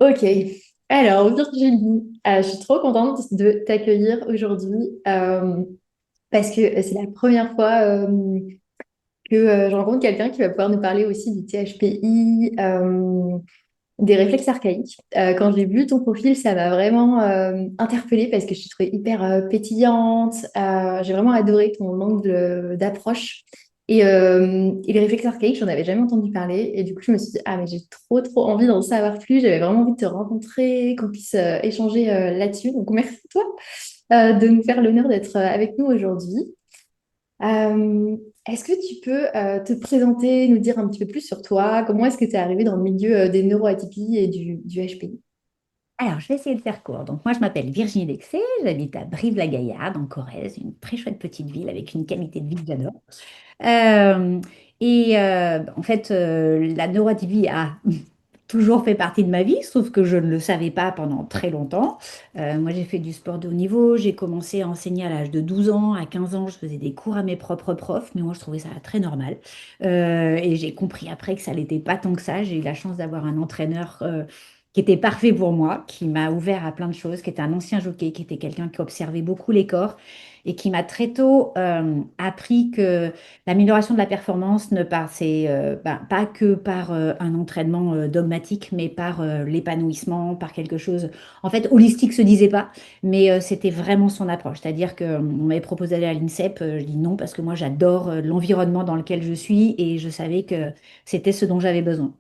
Ok. Alors, Virginie, je suis trop contente de t'accueillir aujourd'hui parce que c'est la première fois que je rencontre quelqu'un qui va pouvoir nous parler aussi du THPI, des réflexes archaïques. Quand j'ai vu ton profil, ça m'a vraiment interpellée parce que je te trouvais hyper pétillante. J'ai vraiment adoré ton angle d'approche. Et les réflexes archaïques, j'en avais jamais entendu parler. Et du coup, je me suis dit, ah, mais j'ai trop, trop envie d'en savoir plus. J'avais vraiment envie de te rencontrer, qu'on puisse échanger là-dessus. Donc, merci à toi de nous faire l'honneur d'être avec nous aujourd'hui. Est-ce que tu peux te présenter, nous dire un petit peu plus sur toi? Comment est-ce que tu es arrivé dans le milieu des neuroatypies et du HPI? Alors, je vais essayer de faire court. Donc, moi, je m'appelle Virginie Dexé, j'habite à Brive-la-Gaillarde, en Corrèze, une très chouette petite ville avec une qualité de vie que j'adore. Euh, En fait, la neuroatypie a toujours fait partie de ma vie, sauf que je ne le savais pas pendant très longtemps. Moi, j'ai fait du sport de haut niveau, j'ai commencé à enseigner à l'âge de 12 ans, à 15 ans, je faisais des cours à mes propres profs, mais moi, je trouvais ça très normal. Et j'ai compris après que ça n'était pas tant que ça. J'ai eu la chance d'avoir un entraîneur qui était parfait pour moi, qui m'a ouvert à plein de choses, qui était un ancien jockey, qui était quelqu'un qui observait beaucoup les corps et qui m'a très tôt appris que l'amélioration de la performance ne passait pas que par un entraînement dogmatique, mais par l'épanouissement, par quelque chose. En fait, holistique se disait pas, mais c'était vraiment son approche. C'est-à-dire qu'on m'avait proposé d'aller à l'INSEP, je dis non parce que moi j'adore l'environnement dans lequel je suis et je savais que c'était ce dont j'avais besoin.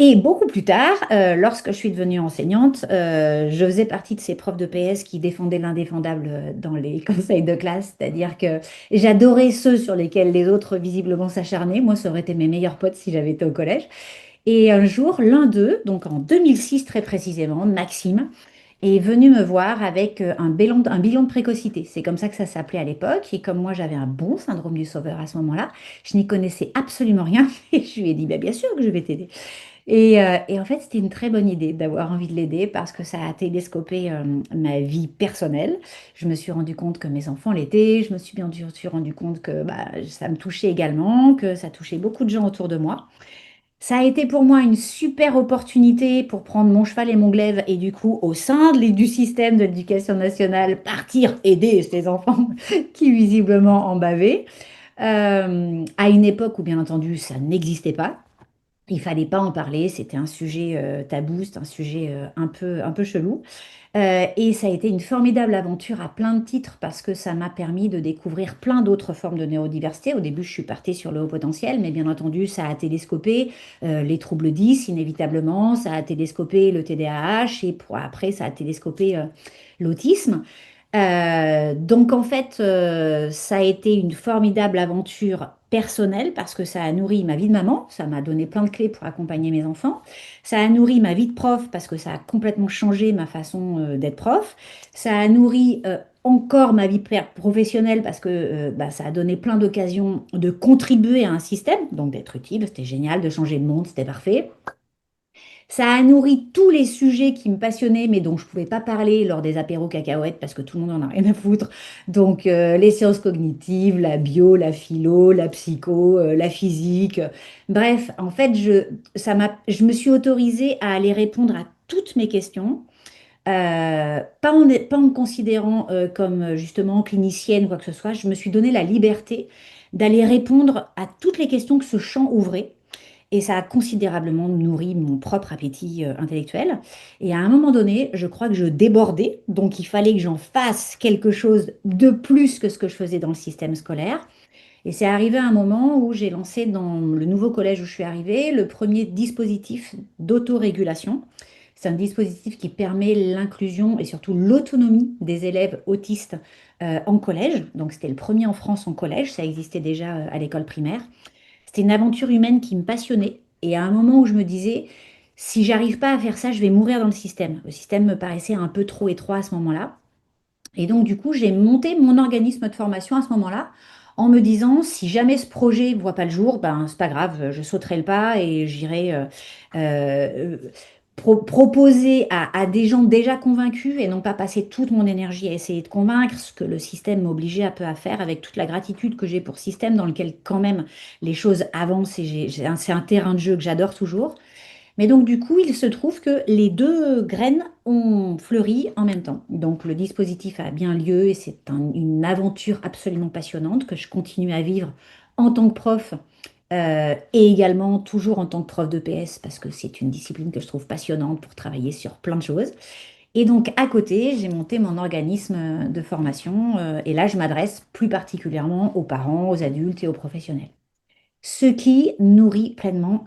Et beaucoup plus tard, lorsque je suis devenue enseignante, je faisais partie de ces profs de PS qui défendaient l'indéfendable dans les conseils de classe, c'est-à-dire que j'adorais ceux sur lesquels les autres visiblement s'acharnaient. Moi, ça aurait été mes meilleurs potes si j'avais été au collège. Et un jour, l'un d'eux, donc en 2006 très précisément, Maxime, est venu me voir avec un bilan de précocité. C'est comme ça que ça s'appelait à l'époque. Et comme moi, j'avais un bon syndrome du sauveur à ce moment-là, je n'y connaissais absolument rien. Et je lui ai dit, bah, bien sûr que je vais t'aider. Et en fait, c'était une très bonne idée d'avoir envie de l'aider parce que ça a télescopé ma vie personnelle. Je me suis rendu compte que mes enfants l'étaient. Je me suis bien sûr rendu compte que bah, ça me touchait également, que ça touchait beaucoup de gens autour de moi. Ça a été pour moi une super opportunité pour prendre mon cheval et mon glaive et du coup, au sein du système de l'éducation nationale, partir aider ces enfants qui visiblement en bavaient. À une époque où, bien entendu, ça n'existait pas. Il fallait pas en parler, c'était un sujet tabou, c'est un sujet un peu chelou. Et ça a été une formidable aventure à plein de titres parce que ça m'a permis de découvrir plein d'autres formes de neurodiversité. Au début, je suis partie sur le haut potentiel, mais bien entendu, ça a télescopé les troubles 10, inévitablement, ça a télescopé le TDAH et après, ça a télescopé l'autisme. Donc en fait, ça a été une formidable aventure personnelle parce que ça a nourri ma vie de maman, ça m'a donné plein de clés pour accompagner mes enfants, ça a nourri ma vie de prof parce que ça a complètement changé ma façon d'être prof, ça a nourri encore ma vie professionnelle parce que bah, ça a donné plein d'occasions de contribuer à un système, donc d'être utile, c'était génial, de changer le monde, c'était parfait. Ça a nourri tous les sujets qui me passionnaient, mais dont je ne pouvais pas parler lors des apéros cacahuètes parce que tout le monde en a rien à foutre. Donc, les sciences cognitives, la bio, la philo, la psycho, la physique. Bref, en fait, je me suis autorisée à aller répondre à toutes mes questions. Pas en me considérant comme justement clinicienne ou quoi que ce soit, je me suis donné la liberté d'aller répondre à toutes les questions que ce champ ouvrait. Et ça a considérablement nourri mon propre appétit intellectuel. Et à un moment donné, je crois que je débordais, donc il fallait que j'en fasse quelque chose de plus que ce que je faisais dans le système scolaire. Et c'est arrivé à un moment où j'ai lancé dans le nouveau collège où je suis arrivée le premier dispositif d'autorégulation. C'est un dispositif qui permet l'inclusion et surtout l'autonomie des élèves autistes en collège. Donc c'était le premier en France en collège, ça existait déjà à l'école primaire. C'était une aventure humaine qui me passionnait. Et à un moment où je me disais, si j'arrive pas à faire ça, je vais mourir dans le système. Le système me paraissait un peu trop étroit à ce moment-là. Et donc, du coup, j'ai monté mon organisme de formation à ce moment-là en me disant, si jamais ce projet ne voit pas le jour, ben, c'est pas grave, je sauterai le pas et j'irai euh, proposer à des gens déjà convaincus et non pas passer toute mon énergie à essayer de convaincre, ce que le système m'obligeait un peu à faire avec toute la gratitude que j'ai pour ce système dans lequel quand même les choses avancent et c'est un terrain de jeu que j'adore toujours. Mais donc, du coup, il se trouve que les deux graines ont fleuri en même temps. Donc, le dispositif a bien lieu et c'est une aventure absolument passionnante que je continue à vivre en tant que prof et également toujours en tant que prof de PS parce que c'est une discipline que je trouve passionnante pour travailler sur plein de choses. Et donc, à côté, j'ai monté mon organisme de formation et là, je m'adresse plus particulièrement aux parents, aux adultes et aux professionnels, ce qui nourrit pleinement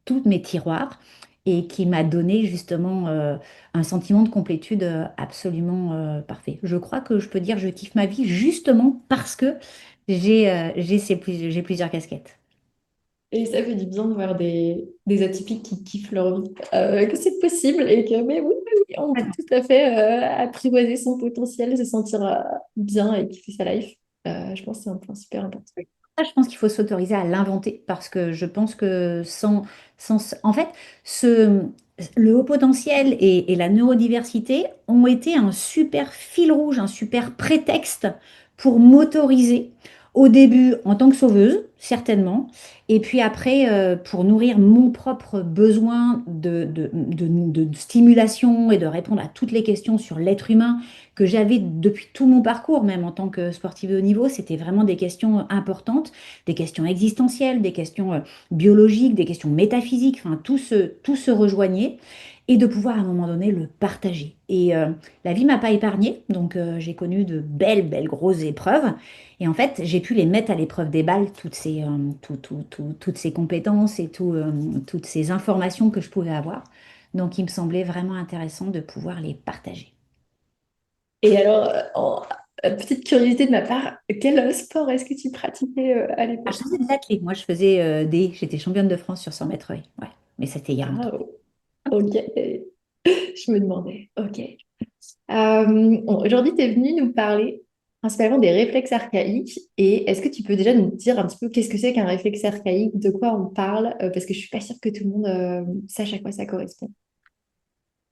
tous mes tiroirs et qui m'a donné justement un sentiment de complétude absolument parfait. Je crois que je peux dire que je kiffe ma vie justement parce que j'ai plusieurs casquettes. Et ça fait du bien de voir des atypiques qui kiffent leur vie, que c'est possible et que, mais oui, oui, oui, on peut tout à fait apprivoiser son potentiel, se sentir bien et kiffer sa life. Je pense que c'est un point super important. Ça, je pense qu'il faut s'autoriser à l'inventer parce que je pense que en fait, ce, le haut potentiel et la neurodiversité ont été un super fil rouge, un super prétexte pour m'autoriser. Au début, en tant que sauveuse, certainement, et puis après, pour nourrir mon propre besoin de stimulation et de répondre à toutes les questions sur l'être humain que j'avais depuis tout mon parcours, même en tant que sportive de haut niveau, c'était vraiment des questions importantes, des questions existentielles, des questions biologiques, des questions métaphysiques, enfin tout se rejoignait et de pouvoir à un moment donné le partager. Et la vie m'a pas épargnée, donc j'ai connu de belles, belles grosses épreuves. Et en fait, j'ai pu les mettre à l'épreuve des balles, toutes ces compétences et toutes ces informations que je pouvais avoir. Donc, il me semblait vraiment intéressant de pouvoir les partager. Et alors, petite curiosité de ma part, quel sport est-ce que tu pratiquais à Ah, l'époque? je faisais des athlètes. Moi, je faisais j'étais championne de France sur 100 mètres haies. Ouais, mais c'était il y a Ah, longtemps. ok. Je me demandais. Ok. Bon, aujourd'hui, tu es venu nous parler principalement des réflexes archaïques. Et est-ce que tu peux déjà nous dire un petit peu qu'est-ce que c'est qu'un réflexe archaïque, de quoi on parle, parce que je suis pas sûre que tout le monde sache à quoi ça correspond.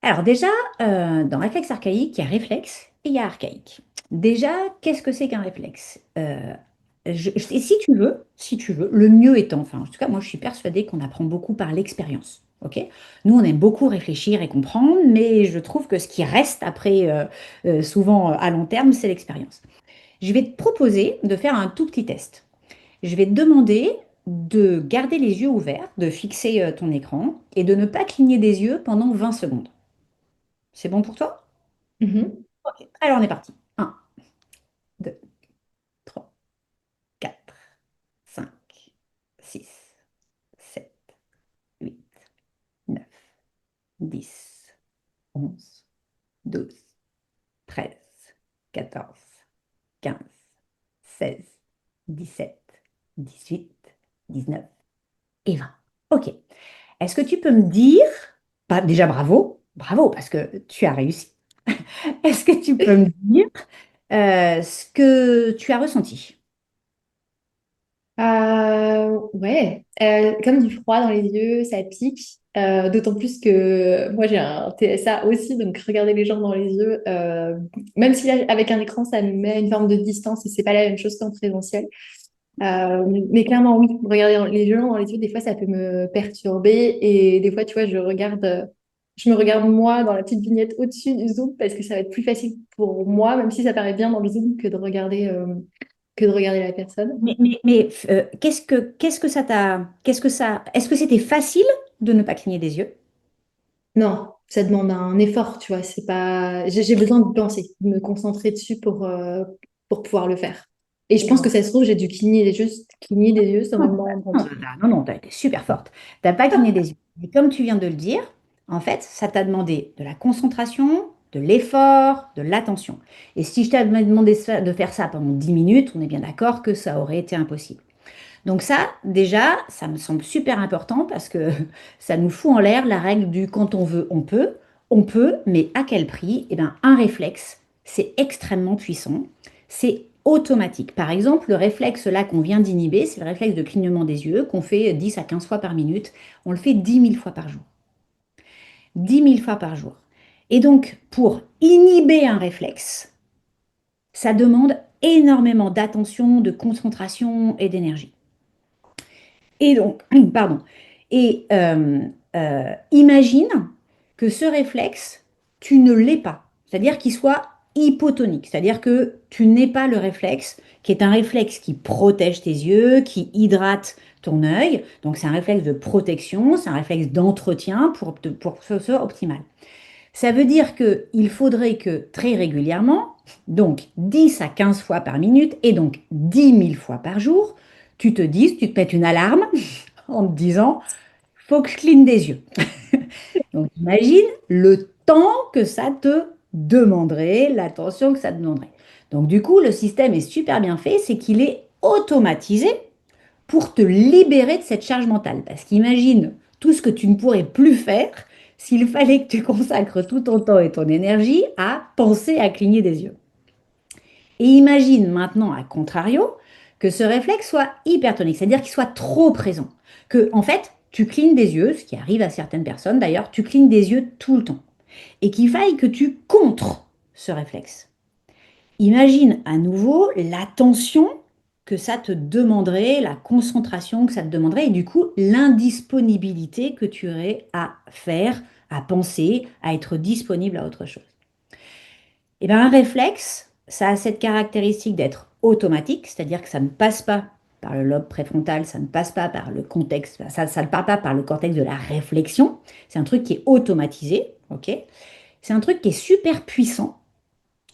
Alors déjà, dans réflexe archaïque, il y a réflexe et il y a archaïque. Déjà, qu'est-ce que c'est qu'un réflexe? Et si tu veux, le mieux étant, enfin, en tout cas, moi, je suis persuadée qu'on apprend beaucoup par l'expérience. Ok? Nous, on aime beaucoup réfléchir et comprendre, mais je trouve que ce qui reste après, souvent à long terme, c'est l'expérience. Je vais te proposer de faire un tout petit test. Je vais te demander de garder les yeux ouverts, de fixer ton écran et de ne pas cligner des yeux pendant 20 secondes. C'est bon pour toi? Mhm. Ok. Alors, on est parti. Un, 2, 3, 4, 5, 6, 7, 8, 9, 10, 11, 12, 13, 14, 15, 16, 17, 18, 19 et 20. Ok. Est-ce que tu peux me dire, bah, déjà bravo, bravo parce que tu as réussi. Est-ce que tu peux me dire ce que tu as ressenti? Ouais, comme du froid dans les yeux, ça pique. D'autant plus que moi j'ai un TSA aussi, donc regarder les gens dans les yeux, même si là, avec un écran ça me met une forme de distance et c'est pas la même chose qu'en présentiel. Mais clairement, oui, regarder les gens dans les yeux, des fois ça peut me perturber et des fois, tu vois, je me regarde moi dans la petite vignette au-dessus du zoom parce que ça va être plus facile pour moi, même si ça paraît bien dans le zoom, que de regarder la personne. Qu'est-ce que ça t'a, qu'est-ce que ça, est-ce que c'était facile de ne pas cligner des yeux? Non, ça demande un effort, tu vois. C'est pas... J'ai besoin de penser, de me concentrer dessus pour pouvoir le faire. Et je pense que ça se trouve, j'ai dû cligner des yeux sans Non, même m'en rendre non, compte. non, non, t'as été super forte. T'as pas cligné des yeux. Et comme tu viens de le dire, en fait, ça t'a demandé de la concentration, de l'effort, de l'attention. Et si je t'avais demandé de faire ça pendant 10 minutes, on est bien d'accord que ça aurait été impossible. Donc ça, déjà, ça me semble super important parce que ça nous fout en l'air la règle du quand on peut, mais à quel prix? Eh bien, un réflexe, c'est extrêmement puissant, c'est automatique. Par exemple, le réflexe là qu'on vient d'inhiber, c'est le réflexe de clignement des yeux qu'on fait 10 à 15 fois par minute. On le fait 10 000 fois par jour. 10 000 fois par jour. Et donc, pour inhiber un réflexe, ça demande énormément d'attention, de concentration et d'énergie. Et donc, pardon. Et imagine que ce réflexe, tu ne l'aies pas. C'est-à-dire qu'il soit hypotonique. C'est-à-dire que tu n'aies pas le réflexe, qui est un réflexe qui protège tes yeux, qui hydrate ton œil. Donc, c'est un réflexe de protection, c'est un réflexe d'entretien pour que ce soit optimal. Ça veut dire qu'il faudrait que très régulièrement, donc 10 à 15 fois par minute et donc 10 000 fois par jour, tu te dises, tu te mets une alarme en te disant, faut que je cligne des yeux. Donc imagine le temps que ça te demanderait, l'attention que ça te demanderait. Donc du coup, le système est super bien fait, c'est qu'il est automatisé pour te libérer de cette charge mentale. Parce qu'imagine tout ce que tu ne pourrais plus faire s'il fallait que tu consacres tout ton temps et ton énergie à penser à cligner des yeux. Et imagine maintenant, à contrario, que ce réflexe soit hypertonique, c'est-à-dire qu'il soit trop présent. Que, en fait, tu clignes des yeux, ce qui arrive à certaines personnes d'ailleurs, tu clignes des yeux tout le temps. Et qu'il faille que tu contres ce réflexe. Imagine à nouveau l'attention que ça te demanderait, la concentration que ça te demanderait, et du coup l'indisponibilité que tu aurais à faire, à penser, à être disponible à autre chose. Et bien un réflexe, ça a cette caractéristique d'être automatique, c'est-à-dire que ça ne passe pas par le lobe préfrontal, ça ne passe pas par le contexte, ça ne part pas par le cortex de la réflexion, c'est un truc qui est automatisé, ok? C'est un truc qui est super puissant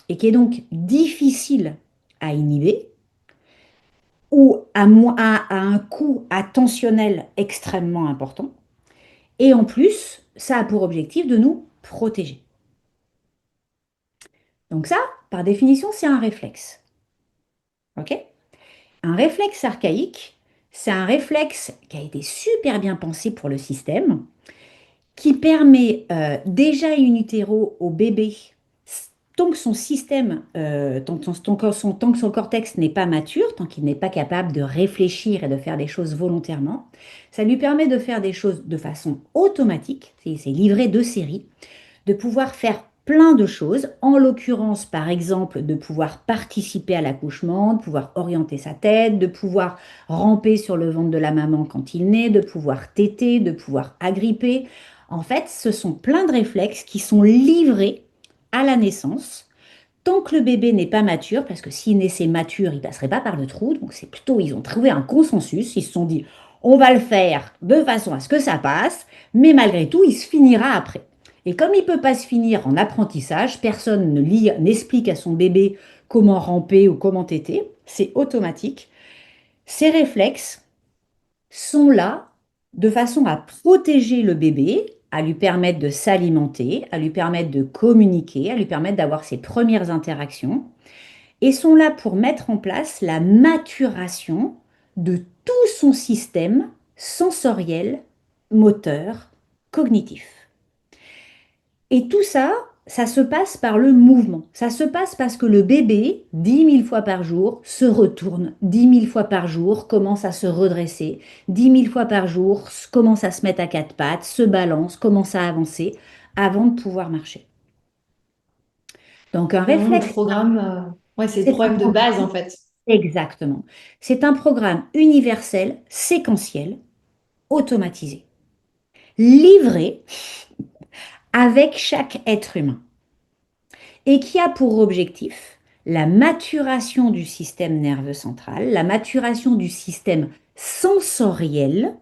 et qui est donc difficile à inhiber ou à un coût attentionnel extrêmement important. Et en plus, ça a pour objectif de nous protéger. Donc ça, par définition, c'est un réflexe. Ok? Un réflexe archaïque, c'est un réflexe qui a été super bien pensé pour le système, qui permet déjà in utero au bébé, tant que son système, tant que son cortex n'est pas mature, tant qu'il n'est pas capable de réfléchir et de faire des choses volontairement, ça lui permet de faire des choses de façon automatique, c'est livré de série, de pouvoir faire plein de choses, en l'occurrence par exemple de pouvoir participer à l'accouchement, de pouvoir orienter sa tête, de pouvoir ramper sur le ventre de la maman quand il naît, de pouvoir téter, de pouvoir agripper. En fait, ce sont plein de réflexes qui sont livrés à la naissance. Tant que le bébé n'est pas mature, parce que s'il naissait mature, il ne passerait pas par le trou, donc c'est plutôt, ils ont trouvé un consensus, ils se sont dit, on va le faire de façon à ce que ça passe, mais malgré tout, il se finira après. Et comme il ne peut pas se finir en apprentissage, personne ne lit, n'explique à son bébé comment ramper ou comment téter, c'est automatique. Ces réflexes sont là de façon à protéger le bébé, à lui permettre de s'alimenter, à lui permettre de communiquer, à lui permettre d'avoir ses premières interactions, et sont là pour mettre en place la maturation de tout son système sensoriel, moteur, cognitif. Et tout ça, ça se passe par le mouvement. Ça se passe parce que le bébé, 10 000 fois par jour, se retourne, 10 000 fois par jour, commence à se redresser, 10 000 fois par jour, commence à se mettre à quatre pattes, se balance, commence à avancer avant de pouvoir marcher. Donc un C'est vraiment le réflexe, programme. Ouais, c'est le c'est un programme de base programme. en fait. Exactement. C'est un programme universel, séquentiel, automatisé, livré avec chaque être humain et qui a pour objectif la maturation du système nerveux central, la maturation du système sensoriel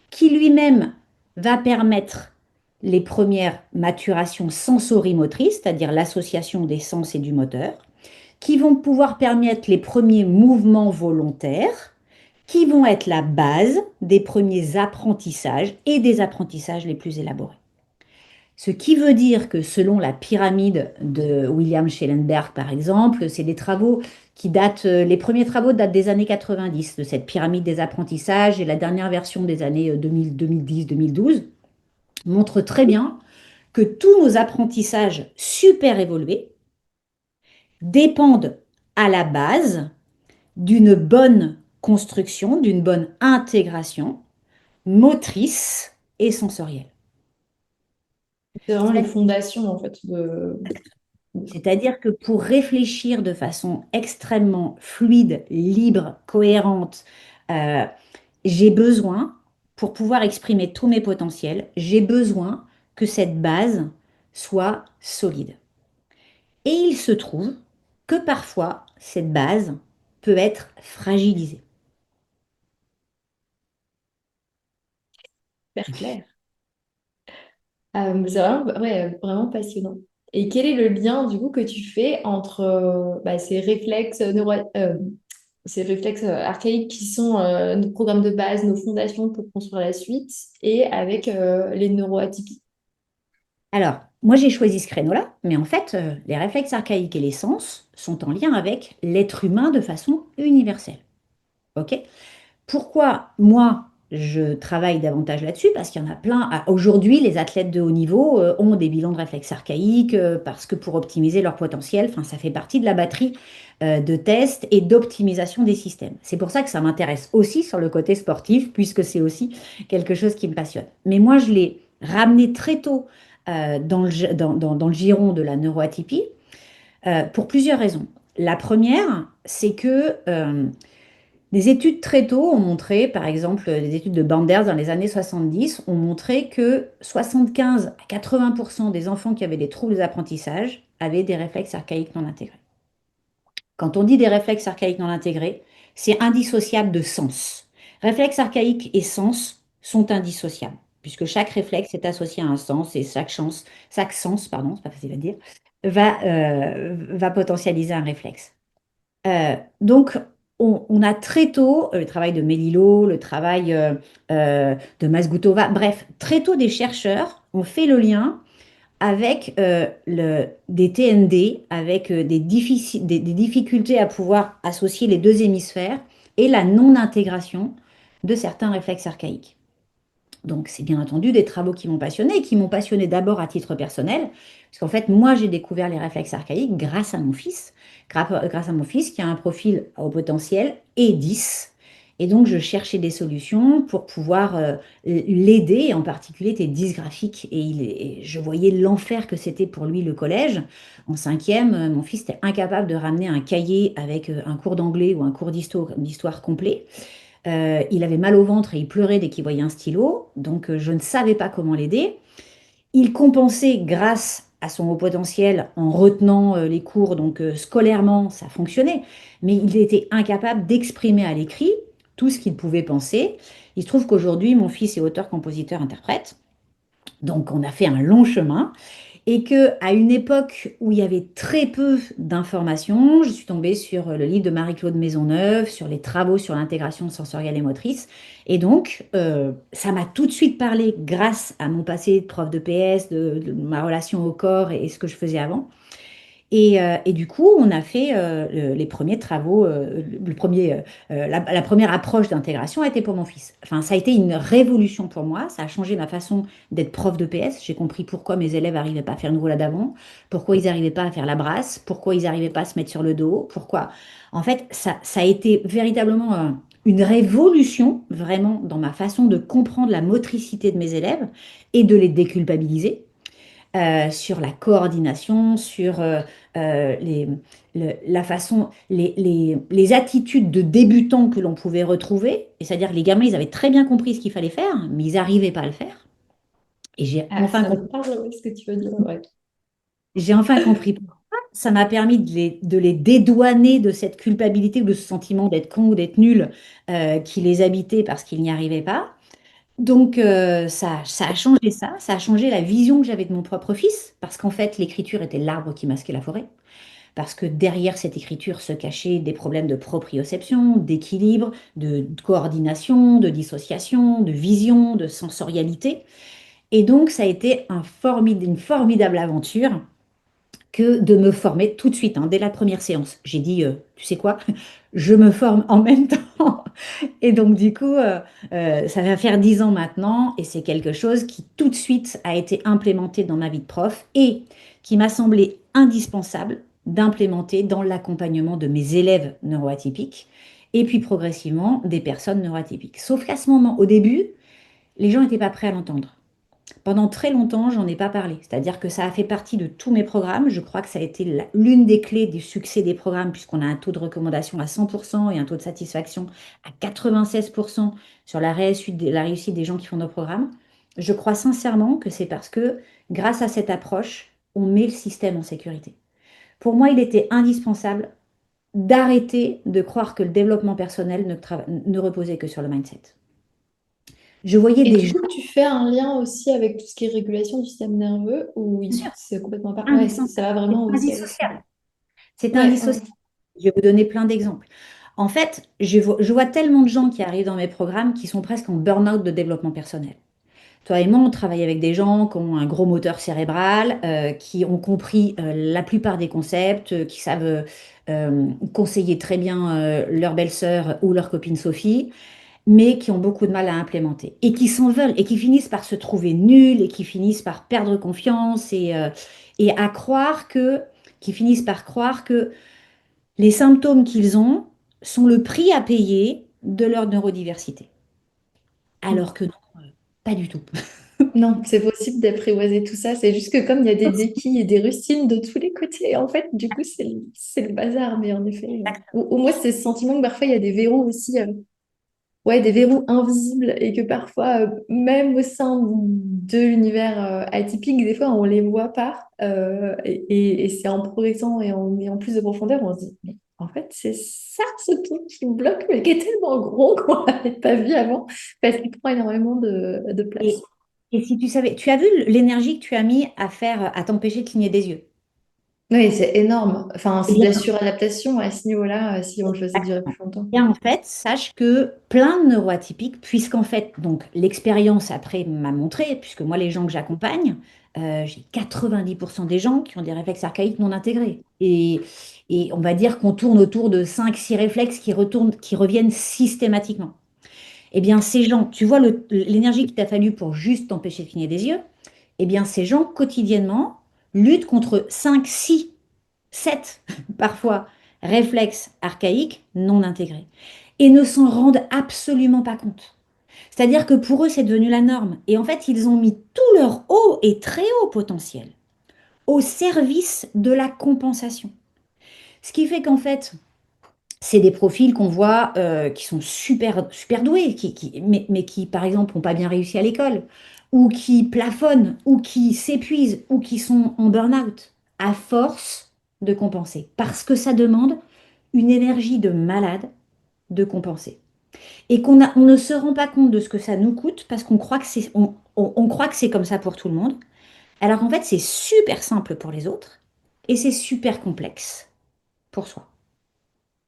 qui lui-même va permettre les premières maturations sensorimotrices, c'est-à-dire l'association des sens et du moteur, qui vont pouvoir permettre les premiers mouvements volontaires, qui vont être la base des premiers apprentissages et des apprentissages les plus élaborés. Ce qui veut dire que selon la pyramide de William Schellenberg, par exemple, c'est des travaux qui datent, les premiers travaux datent des années 90, de cette pyramide des apprentissages, et la dernière version des années 2000, 2010-2012 montre très bien que tous nos apprentissages super évolués dépendent à la base d'une bonne construction, d'une bonne intégration motrice et sensorielle. C'est vraiment les fondations en fait de. C'est-à-dire que pour réfléchir de façon extrêmement fluide, libre, cohérente, euh, j'ai besoin, pour pouvoir exprimer tous mes potentiels, j'ai besoin que cette base soit solide. Et il se trouve que parfois, cette base peut être fragilisée. Super clair. C'est vraiment, ouais, vraiment passionnant. Et quel est le lien du coup que tu fais entre bah, ces réflexes archaïques qui sont nos programmes de base, nos fondations pour construire la suite, et avec les neuroatypiques? Alors, moi j'ai choisi ce créneau-là, mais en fait, les réflexes archaïques et les sens sont en lien avec l'être humain de façon universelle. Ok? Pourquoi moi, je travaille davantage là-dessus? Parce qu'il y en a plein. Aujourd'hui, les athlètes de haut niveau ont des bilans de réflexes archaïques parce que pour optimiser leur potentiel, enfin, ça fait partie de la batterie de tests et d'optimisation des systèmes. C'est pour ça que ça m'intéresse aussi sur le côté sportif, puisque c'est aussi quelque chose qui me passionne. Mais moi, je l'ai ramené très tôt dans le giron de la neuroatypie pour plusieurs raisons. La première, c'est que des études très tôt ont montré, par exemple, des études de Banders dans les années 70, ont montré que 75 à 80% des enfants qui avaient des troubles d'apprentissage avaient des réflexes archaïques non intégrés. Quand on dit des réflexes archaïques non intégrés, c'est indissociable de sens. Réflexes archaïques et sens sont indissociables, puisque chaque réflexe est associé à un sens et chaque sens, pardon, c'est pas facile à dire, va potentialiser un réflexe. Donc, on a très tôt le travail de Melillo, le travail de Mazgutova, bref, très tôt des chercheurs ont fait le lien avec des TND, avec des difficultés à pouvoir associer les deux hémisphères et la non-intégration de certains réflexes archaïques. Donc, c'est bien entendu des travaux qui m'ont passionné et qui m'ont passionné d'abord à titre personnel, parce qu'en fait, moi, j'ai découvert les réflexes archaïques grâce à mon fils, grâce à mon fils qui a un profil au potentiel E10. Et donc, je cherchais des solutions pour pouvoir l'aider, en particulier tes dysgraphiques. Et je voyais l'enfer que c'était pour lui le collège. En cinquième, mon fils était incapable de ramener un cahier avec un cours d'anglais ou un cours d'histoire complet. Il avait mal au ventre et il pleurait dès qu'il voyait un stylo, donc je ne savais pas comment l'aider. Il compensait grâce à son haut potentiel en retenant les cours, donc scolairement ça fonctionnait, mais il était incapable d'exprimer à l'écrit tout ce qu'il pouvait penser. Il se trouve qu'aujourd'hui mon fils est auteur, compositeur, interprète, donc on a fait un long chemin et que à une époque où il y avait très peu d'informations, je suis tombée sur le livre de Marie-Claude Maisonneuve, sur les travaux sur l'intégration sensorielle et motrice. Et donc, ça m'a tout de suite parlé grâce à mon passé de prof de PS, de ma relation au corps et ce que je faisais avant. Et du coup, on a fait les premiers travaux, la première approche d'intégration a été pour mon fils. Enfin, ça a été une révolution pour moi. Ça a changé ma façon d'être prof de PS. J'ai compris pourquoi mes élèves n'arrivaient pas à faire une roulade avant, pourquoi ils n'arrivaient pas à faire la brasse, pourquoi ils n'arrivaient pas à se mettre sur le dos, pourquoi. En fait, ça a été véritablement une révolution, vraiment, dans ma façon de comprendre la motricité de mes élèves et de les déculpabiliser sur la coordination, sur la façon, les attitudes de débutants que l'on pouvait retrouver. Et c'est-à-dire que les gamins, ils avaient très bien compris ce qu'il fallait faire, mais ils n'arrivaient pas à le faire. Et Ah, ça me parle, ouais, ce que tu veux dire, ouais. j'ai enfin compris pourquoi. Ça m'a permis de les dédouaner de cette culpabilité ou de ce sentiment d'être con ou d'être nul qui les habitait parce qu'ils n'y arrivaient pas. Donc, ça a changé ça, ça a changé la vision que j'avais de mon propre fils, parce qu'en fait, l'écriture était l'arbre qui masquait la forêt, parce que derrière cette écriture se cachaient des problèmes de proprioception, d'équilibre, de coordination, de dissociation, de vision, de sensorialité. Et donc, ça a été une formidable aventure que de me former tout de suite, hein, dès la première séance. J'ai dit, tu sais quoi, je me forme en même temps. Et donc, du coup, ça va faire 10 ans maintenant et c'est quelque chose qui tout de suite a été implémenté dans ma vie de prof et qui m'a semblé indispensable d'implémenter dans l'accompagnement de mes élèves neuroatypiques et puis progressivement des personnes neuroatypiques. Sauf qu'à ce moment, au début, les gens n'étaient pas prêts à l'entendre. Pendant très longtemps, j'en ai pas parlé. C'est-à-dire que ça a fait partie de tous mes programmes. Je crois que ça a été l'une des clés du succès des programmes, puisqu'on a un taux de recommandation à 100% et un taux de satisfaction à 96% sur la réussite des gens qui font nos programmes. Je crois sincèrement que c'est parce que, grâce à cette approche, on met le système en sécurité. Pour moi, il était indispensable d'arrêter de croire que le développement personnel ne reposait que sur le mindset. Je voyais Et des du gens, coup, tu fais un lien aussi avec tout ce qui est régulation du système nerveux ou bien sûr, c'est complètement pas. Ouais, ça indispensable. va C'est vraiment aussi avec ça. indissociable. C'est Ouais, ouais. indissociable. Je vais vous donner plein d'exemples. En fait, je vois tellement de gens qui arrivent dans mes programmes qui sont presque en burn-out de développement personnel. Toi et moi, on travaille avec des gens qui ont un gros moteur cérébral, qui ont compris la plupart des concepts, qui savent conseiller très bien leur belle-sœur ou leur copine Sophie, mais qui ont beaucoup de mal à implémenter et qui s'en veulent et qui finissent par se trouver nuls et qui finissent par perdre confiance et à croire que, qui finissent par croire que les symptômes qu'ils ont sont le prix à payer de leur neurodiversité. Alors que non, pas du tout. Non, c'est possible d'apprivoiser tout ça. C'est juste que comme il y a des béquilles et des rustines de tous les côtés, en fait, du coup, c'est le bazar. Mais en effet, ou moi, c'est ce sentiment que parfois, il y a des verrous aussi. Ouais, des verrous invisibles et que parfois, même au sein de l'univers atypique, des fois, on les voit pas. Et c'est en progressant et en ayant plus de profondeur, on se dit, mais en fait, c'est ça ce truc qui me bloque, mais qui est tellement gros qu'on l'avait pas vu avant, parce qu'il prend énormément de place. Et, et si tu savais, tu as vu l'énergie que tu as mis à faire, à t'empêcher de cligner des yeux. Oui, c'est énorme. Enfin, Eh c'est de bien, la suradaptation à ce niveau-là, si on le faisait durer plus longtemps. bien, en fait, sache que plein de neuroatypiques, puisqu'en fait, donc l'expérience après m'a montré, puisque moi, les gens que j'accompagne, j'ai 90% des gens qui ont des réflexes archaïques non intégrés. Et on va dire qu'on tourne autour de 5 6 réflexes qui reviennent systématiquement. Eh bien, ces gens, tu vois l'énergie qu'il t'a fallu pour juste t'empêcher de cligner des yeux, eh bien, ces gens, quotidiennement, luttent contre 5 6 7 parfois réflexes archaïques non intégrés et ne s'en rendent absolument pas compte. C'est-à-dire que pour eux, c'est devenu la norme. Et en fait, ils ont mis tout leur haut et très haut potentiel au service de la compensation. Ce qui fait qu'en fait, c'est des profils qu'on voit qui sont super doués, mais qui, par exemple, n'ont pas bien réussi à l'école, ou qui plafonnent, ou qui s'épuisent, ou qui sont en burn-out, à force de compenser. Parce que ça demande une énergie de malade de compenser. Et on ne se rend pas compte de ce que ça nous coûte parce qu'on croit que on croit que c'est comme ça pour tout le monde. Alors qu'en fait, c'est super simple pour les autres et c'est super complexe pour soi.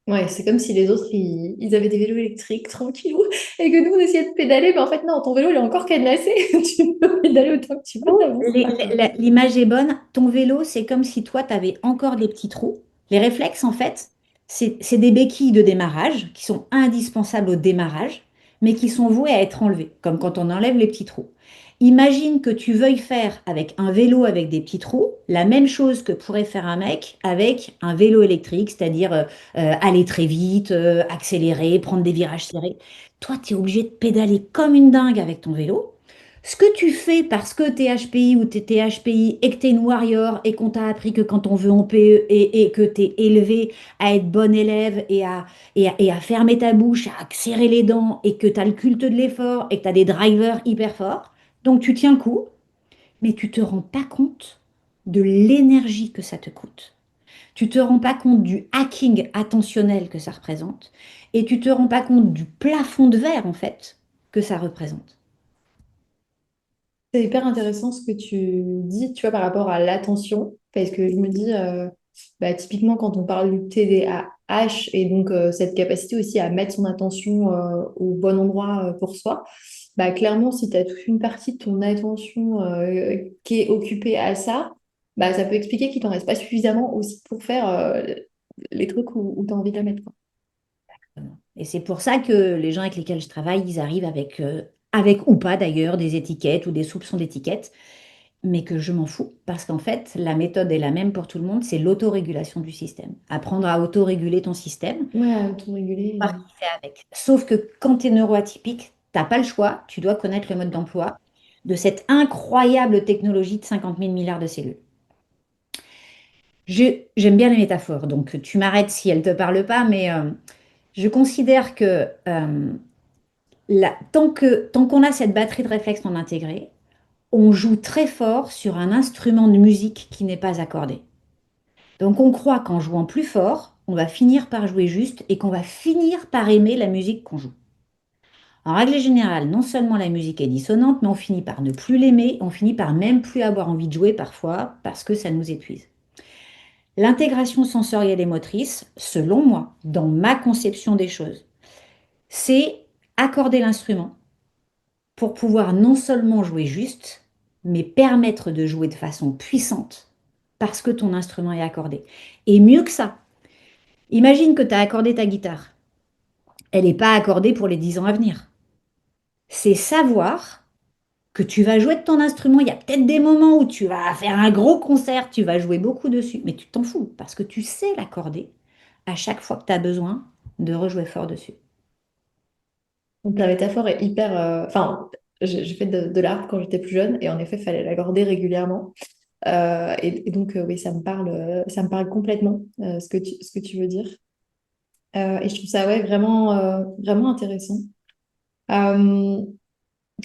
Ouais, c'est comme si les autres, ils avaient des vélos électriques tranquillou et que nous, on essayait de pédaler. Mais en fait, non, ton vélo, il est encore cadenassé. Tu peux pédaler autant que tu veux, t'avances pas, quoi. L'image est bonne. Ton vélo, c'est comme si toi, tu avais encore des petits trous. Les réflexes, en fait, c'est des béquilles de démarrage qui sont indispensables au démarrage, mais qui sont vouées à être enlevées, comme quand on enlève les petits trous. Imagine que tu veuilles faire avec un vélo avec des petits trous la même chose que pourrait faire un mec avec un vélo électrique, c'est-à-dire aller très vite, accélérer, prendre des virages serrés. Toi, tu es obligé de pédaler comme une dingue avec ton vélo. Ce que tu fais parce que tu es HPI ou tu es HPI et que tu es une warrior et qu'on t'a appris que quand on veut on peut et que tu es élevé à être bon élève et à fermer ta bouche, à serrer les dents et que tu as le culte de l'effort et que tu as des drivers hyper forts, donc tu tiens le coup, mais tu te rends pas compte de l'énergie que ça te coûte. Tu te rends pas compte du hacking attentionnel que ça représente et tu te rends pas compte du plafond de verre en fait que ça représente. C'est hyper intéressant ce que tu dis, tu vois, par rapport à l'attention. Parce que je me dis, bah, typiquement, quand on parle du TDAH et donc cette capacité aussi à mettre son attention au bon endroit pour soi, bah, clairement, si tu as toute une partie de ton attention qui est occupée à ça, bah, ça peut expliquer qu'il t'en reste pas suffisamment aussi pour faire les trucs où tu as envie de la mettre, quoi. Et c'est pour ça que les gens avec lesquels je travaille, ils arrivent avec ou pas d'ailleurs des étiquettes ou des soupçons d'étiquettes, mais que je m'en fous parce qu'en fait, la méthode est la même pour tout le monde, c'est l'autorégulation du système. Apprendre à autoréguler ton système, Ouais, à auto-réguler. voir qui fait avec. Sauf que quand tu es neuroatypique, t'as pas le choix, tu dois connaître le mode d'emploi. de cette incroyable technologie de 50 000 milliards de cellules. J'aime bien les métaphores, donc tu m'arrêtes si elles ne te parlent pas, mais je considère que tant qu'on a cette batterie de réflexes non intégrée, on joue très fort sur un instrument de musique qui n'est pas accordé. Donc on croit qu'en jouant plus fort, on va finir par jouer juste et qu'on va finir par aimer la musique qu'on joue. En règle générale, non seulement la musique est dissonante, mais on finit par ne plus l'aimer, on finit par même plus avoir envie de jouer parfois parce que ça nous épuise. L'intégration sensorielle et motrice, selon moi, dans ma conception des choses, c'est accorder l'instrument pour pouvoir non seulement jouer juste, mais permettre de jouer de façon puissante parce que ton instrument est accordé. Et mieux que ça, imagine que tu as accordé ta guitare. Elle n'est pas accordée pour les 10 ans à venir. C'est savoir que tu vas jouer de ton instrument. Il y a peut-être des moments où tu vas faire un gros concert, tu vas jouer beaucoup dessus, mais tu t'en fous parce que tu sais l'accorder à chaque fois que tu as besoin de rejouer fort dessus. Donc la métaphore est hyper... Enfin, j'ai fait de l'art quand j'étais plus jeune et en effet, il fallait l'accorder régulièrement. Et donc, oui, ça me parle complètement ce que tu veux dire. Et je trouve ça ouais, vraiment, vraiment intéressant. Euh,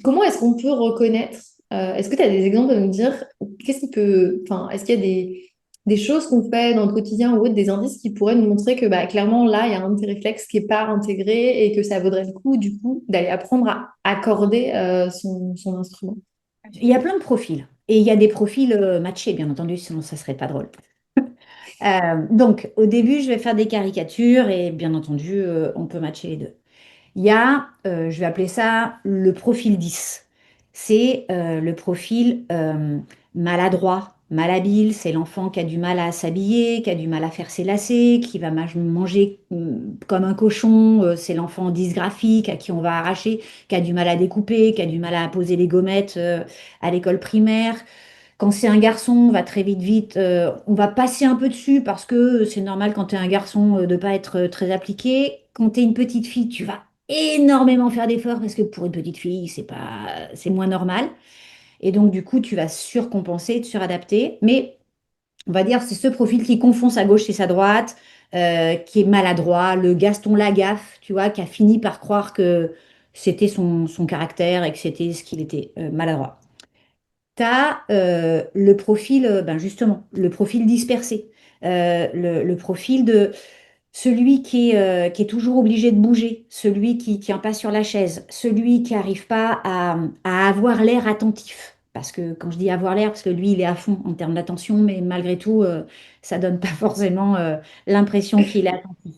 Comment est-ce qu'on peut reconnaître, est-ce que tu as des exemples à nous dire, qu'est-ce qui peut, enfin, est-ce qu'il y a des choses qu'on fait dans le quotidien ou autre, des indices qui pourraient nous montrer que bah, clairement là, il y a un de tes réflexes qui n'est pas intégré et que ça vaudrait le coup du coup d'aller apprendre à accorder son instrument. Il y a plein de profils. Et il y a des profils matchés, bien entendu, sinon ça serait pas drôle. Donc, au début, je vais faire des caricatures et bien entendu, on peut matcher les deux. Il y a, je vais appeler ça le profil 10. C'est le profil maladroit, malhabile. C'est l'enfant qui a du mal à s'habiller, qui a du mal à faire ses lacets, qui va manger comme un cochon. C'est l'enfant dysgraphique à qui on va arracher, qui a du mal à découper, qui a du mal à poser les gommettes à l'école primaire. Quand c'est un garçon, on va très vite, on va passer un peu dessus parce que c'est normal quand tu es un garçon de ne pas être très appliqué. Quand tu es une petite fille, tu vas énormément faire d'efforts parce que pour une petite fille, c'est moins normal. Et donc, du coup, tu vas surcompenser, te suradapter. Mais on va dire, c'est ce profil qui confond sa gauche et sa droite, qui est maladroit, le Gaston Lagaffe, tu vois, qui a fini par croire que c'était son caractère et que c'était ce qu'il était, maladroit. Tu as le profil, ben justement, le profil dispersé, le profil de celui qui est toujours obligé de bouger, celui qui ne tient pas sur la chaise, celui qui n'arrive pas à avoir l'air attentif. Parce que quand je dis avoir l'air, parce que lui, il est à fond en termes d'attention, mais malgré tout, ça donne pas forcément l'impression qu'il est attentif.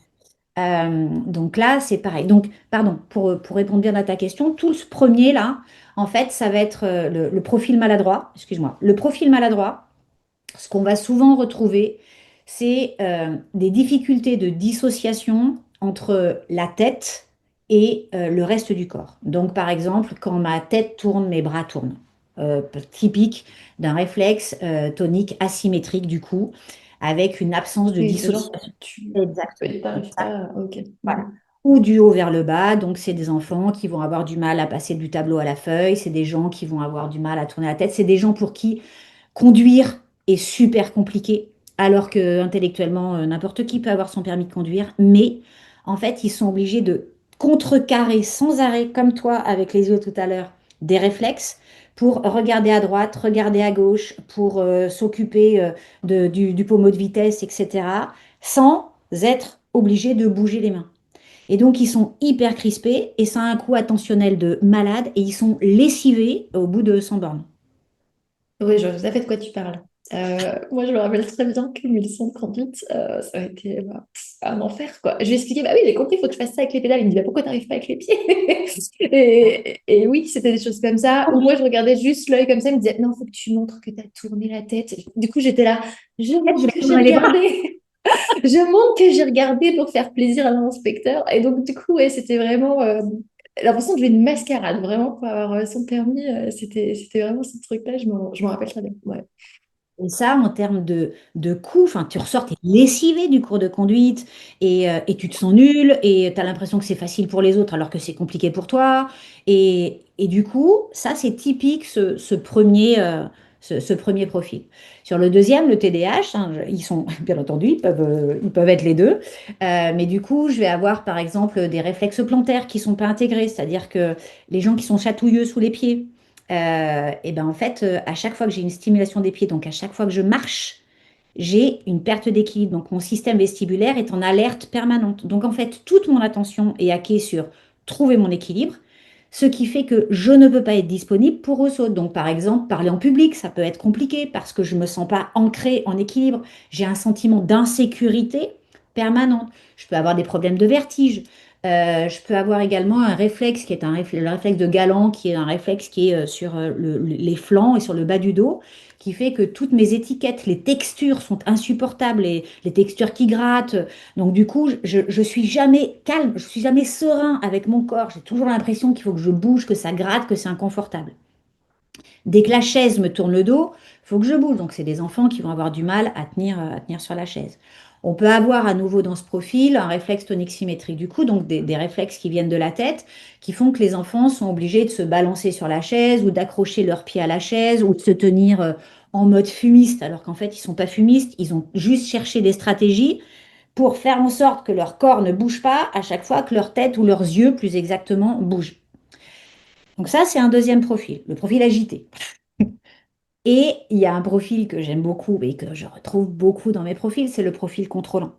Donc là, c'est pareil. Donc, pardon, pour répondre bien à ta question, tout ce premier là, en fait, ça va être le profil maladroit. Excuse-moi. Le profil maladroit, ce qu'on va souvent retrouver, c'est des difficultés de dissociation entre la tête et le reste du corps. Donc, par exemple, quand ma tête tourne, mes bras tournent. Euh, Typique d'un réflexe tonique asymétrique du coup, avec une absence de Oui, c'est genre, dissociation. tu Exactement. n'arrives pas, ok. Voilà. Mhm. Ou du haut vers le bas, donc c'est des enfants qui vont avoir du mal à passer du tableau à la feuille, c'est des gens qui vont avoir du mal à tourner la tête, c'est des gens pour qui conduire est super compliqué, alors que intellectuellement, n'importe qui peut avoir son permis de conduire, mais en fait, ils sont obligés de contrecarrer sans arrêt, comme toi avec les yeux tout à l'heure, des réflexes pour regarder à droite, regarder à gauche, pour s'occuper du pommeau de vitesse, etc., sans être obligés de bouger les mains. Et donc, ils sont hyper crispés et ça a un coût attentionnel de malade et ils sont lessivés au bout de 100 bornes. Oui, je vois tout à fait de quoi tu parles. Moi, je me rappelle très bien que mes leçons de conduite, ça a été bah, un enfer, quoi. Je lui ai expliqué, bah oui, j'ai compris, il faut que tu fasses ça avec les pédales. Il me dit, bah, pourquoi tu n'arrives pas avec les pieds? Et oui, c'était des choses comme ça. Ou moi, je regardais juste l'œil comme ça, il me disait, non, il faut que tu montres que tu as tourné la tête. Du coup, j'étais là, je En fait, je montre vais que j'ai tourner les bras. regardé. Je montre que j'ai regardé pour faire plaisir à l'inspecteur. Et donc, du coup, ouais, c'était vraiment l'impression de jouer une mascarade, vraiment, pour avoir son permis. C'était vraiment ce truc-là, je m'en rappelle très bien. Ouais. Et ça, en termes de coût, enfin, tu ressors, t'es lessivé du cours de conduite et tu te sens nul et tu as l'impression que c'est facile pour les autres alors que c'est compliqué pour toi. Et Et du coup, ça, c'est typique, ce premier profil. Sur le deuxième, le TDAH, hein, ils sont, bien entendu, ils peuvent être les deux. Mais du coup, je vais avoir, par exemple, des réflexes plantaires qui ne sont pas intégrés, c'est-à-dire que les gens qui sont chatouilleux sous les pieds, et ben en fait, à chaque fois que j'ai une stimulation des pieds, donc à chaque fois que je marche, j'ai une perte d'équilibre. Donc mon système vestibulaire est en alerte permanente. Donc en fait, toute mon attention est hackée sur trouver mon équilibre, ce qui fait que je ne peux pas être disponible pour eux autres. Donc par exemple, parler en public, ça peut être compliqué parce que je ne me sens pas ancrée en équilibre. J'ai un sentiment d'insécurité permanente. Je peux avoir des problèmes de vertige. Je peux avoir également un réflexe qui est le réflexe de Galland, qui est un réflexe qui est sur les flancs et sur le bas du dos, qui fait que toutes mes étiquettes, les textures sont insupportables, les textures qui grattent. Donc du coup, je suis jamais calme, je suis jamais serein avec mon corps. J'ai toujours l'impression qu'il faut que je bouge, que ça gratte, que c'est inconfortable. Dès que la chaise me tourne le dos, il faut que je bouge. Donc c'est des enfants qui vont avoir du mal à tenir sur la chaise. On peut avoir à nouveau dans ce profil un réflexe tonique symétrique du cou, donc des réflexes qui viennent de la tête, qui font que les enfants sont obligés de se balancer sur la chaise ou d'accrocher leurs pieds à la chaise ou de se tenir en mode fumiste, alors qu'en fait ils ne sont pas fumistes, ils ont juste cherché des stratégies pour faire en sorte que leur corps ne bouge pas à chaque fois que leur tête ou leurs yeux, plus exactement, bougent. Donc ça, c'est un deuxième profil, le profil agité. Et il y a un profil que j'aime beaucoup et que je retrouve beaucoup dans mes profils, c'est le profil contrôlant.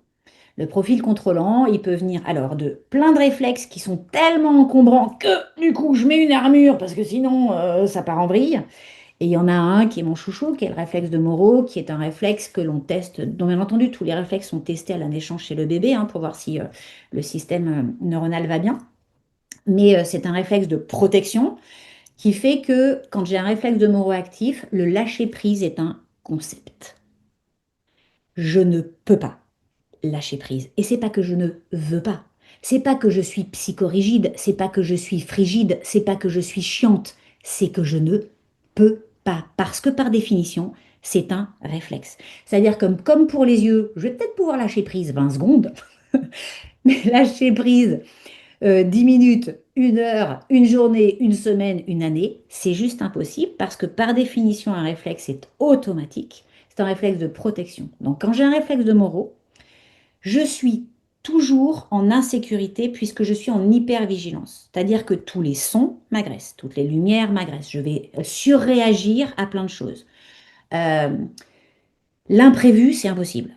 Le profil contrôlant, il peut venir alors de plein de réflexes qui sont tellement encombrants que du coup je mets une armure parce que sinon ça part en vrille. Et il y en a un qui est mon chouchou, qui est le réflexe de Moro, qui est un réflexe que l'on teste. Donc bien entendu, tous les réflexes sont testés à la naissance chez le bébé hein, pour voir si le système neuronal va bien. Mais c'est un réflexe de protection qui fait que quand j'ai un réflexe de Moro actif, le lâcher prise est un concept. Je ne peux pas lâcher prise. Et c'est pas que je ne veux pas. C'est pas que je suis psychorigide, c'est pas que je suis frigide, c'est pas que je suis chiante, c'est que je ne peux pas. Parce que par définition, c'est un réflexe. C'est-à-dire comme pour les yeux, je vais peut-être pouvoir lâcher prise 20 secondes, mais lâcher prise 10 minutes, une heure, une journée, une semaine, une année, c'est juste impossible parce que par définition, un réflexe est automatique. C'est un réflexe de protection. Donc quand j'ai un réflexe de Moro, je suis toujours en insécurité puisque je suis en hypervigilance. C'est-à-dire que tous les sons m'agressent, toutes les lumières m'agressent. Je vais surréagir à plein de choses. Euh, L'imprévu, c'est impossible.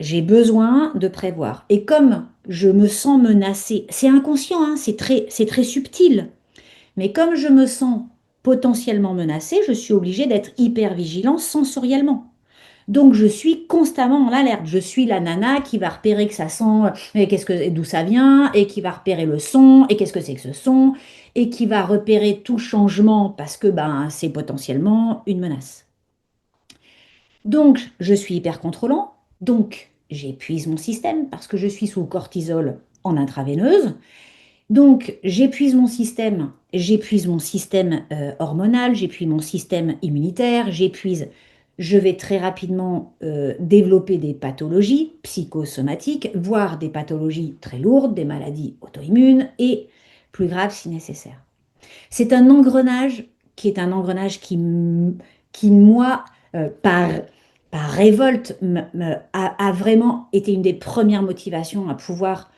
J'ai besoin de prévoir. Et comme je me sens menacée, c'est inconscient, hein, c'est très subtil, mais comme je me sens potentiellement menacée, je suis obligée d'être hyper vigilant sensoriellement. Donc je suis constamment en alerte. Je suis la nana qui va repérer que ça sent, et d'où ça vient, et qui va repérer le son, et qu'est-ce que c'est que ce son, et qui va repérer tout changement parce que ben, c'est potentiellement une menace. Donc je suis hyper contrôlant, donc j'épuise mon système parce que je suis sous cortisol en intraveineuse. Donc, j'épuise mon système hormonal, j'épuise mon système immunitaire, je vais très rapidement développer des pathologies psychosomatiques, voire des pathologies très lourdes, des maladies auto-immunes et plus graves si nécessaire. C'est un engrenage qui est un engrenage qui moi, par, par révolte, a vraiment été une des premières motivations à pouvoir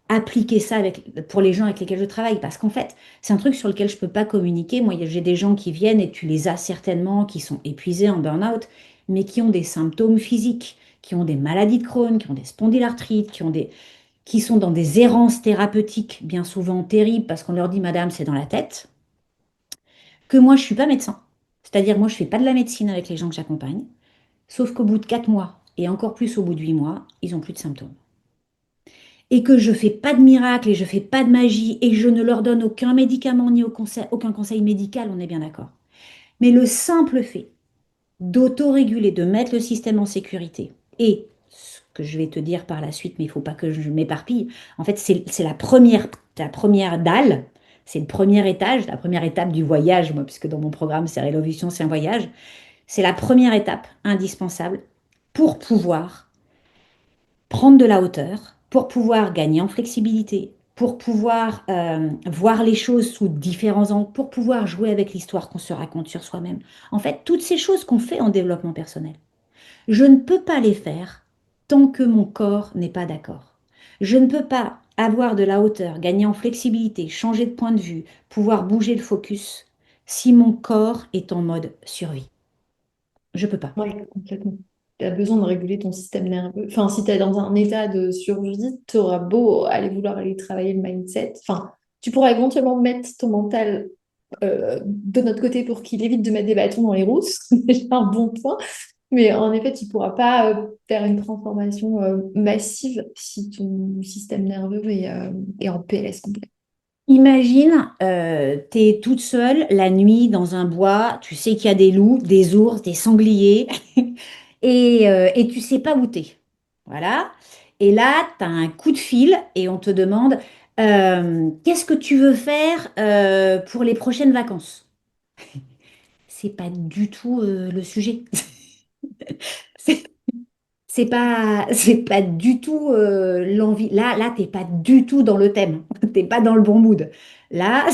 appliquer ça pour les gens avec lesquels je travaille. Parce qu'en fait, c'est un truc sur lequel je ne peux pas communiquer. Moi, j'ai des gens qui viennent, et tu les as certainement, qui sont épuisés en burn-out, mais qui ont des symptômes physiques, qui ont des maladies de Crohn, qui ont des spondylarthrites, qui sont dans des errances thérapeutiques bien souvent terribles parce qu'on leur dit, Madame, c'est dans la tête, que moi, je suis pas médecin. C'est-à-dire, moi, je fais pas de la médecine avec les gens que j'accompagne, sauf qu'au bout de 4 mois, et encore plus au bout de 8 mois, ils ont plus de symptômes. Et que je fais pas de miracle et je fais pas de magie et je ne leur donne aucun médicament ni aucun conseil médical, on est bien d'accord. Mais le simple fait d'autoréguler, de mettre le système en sécurité, et ce que je vais te dire par la suite, mais il ne faut pas que je m'éparpille, en fait, c'est la première dalle, c'est le premier étage, la première étape du voyage, moi, puisque dans mon programme, c'est Révolution, c'est un voyage, c'est la première étape indispensable pour pouvoir prendre de la hauteur, pour pouvoir gagner en flexibilité, pour pouvoir voir les choses sous différents angles, pour pouvoir jouer avec l'histoire qu'on se raconte sur soi-même. En fait, toutes ces choses qu'on fait en développement personnel, je ne peux pas les faire tant que mon corps n'est pas d'accord. Je ne peux pas avoir de la hauteur, gagner en flexibilité, changer de point de vue, pouvoir bouger le focus si mon corps est en mode survie. Je peux pas. Ouais, complètement. Tu as besoin de réguler ton système nerveux. Enfin, si tu es dans un état de survie, tu auras beau aller vouloir aller travailler le mindset. Enfin, tu pourras éventuellement mettre ton mental de notre côté pour qu'il évite de mettre des bâtons dans les roues. C'est déjà un bon point. Mais en effet, tu ne pourras pas faire une transformation massive si ton système nerveux est en PLS complet. Imagine, tu es toute seule la nuit dans un bois, tu sais qu'il y a des loups, des ours, des sangliers, et tu sais pas où t'es. Voilà. Et là, tu as un coup de fil et on te demande qu'est-ce que tu veux faire pour les prochaines vacances? C'est pas du tout le sujet. C'est c'est pas du tout l'envie. Là, t'es pas du tout dans le thème. T'es pas dans le bon mood. Là,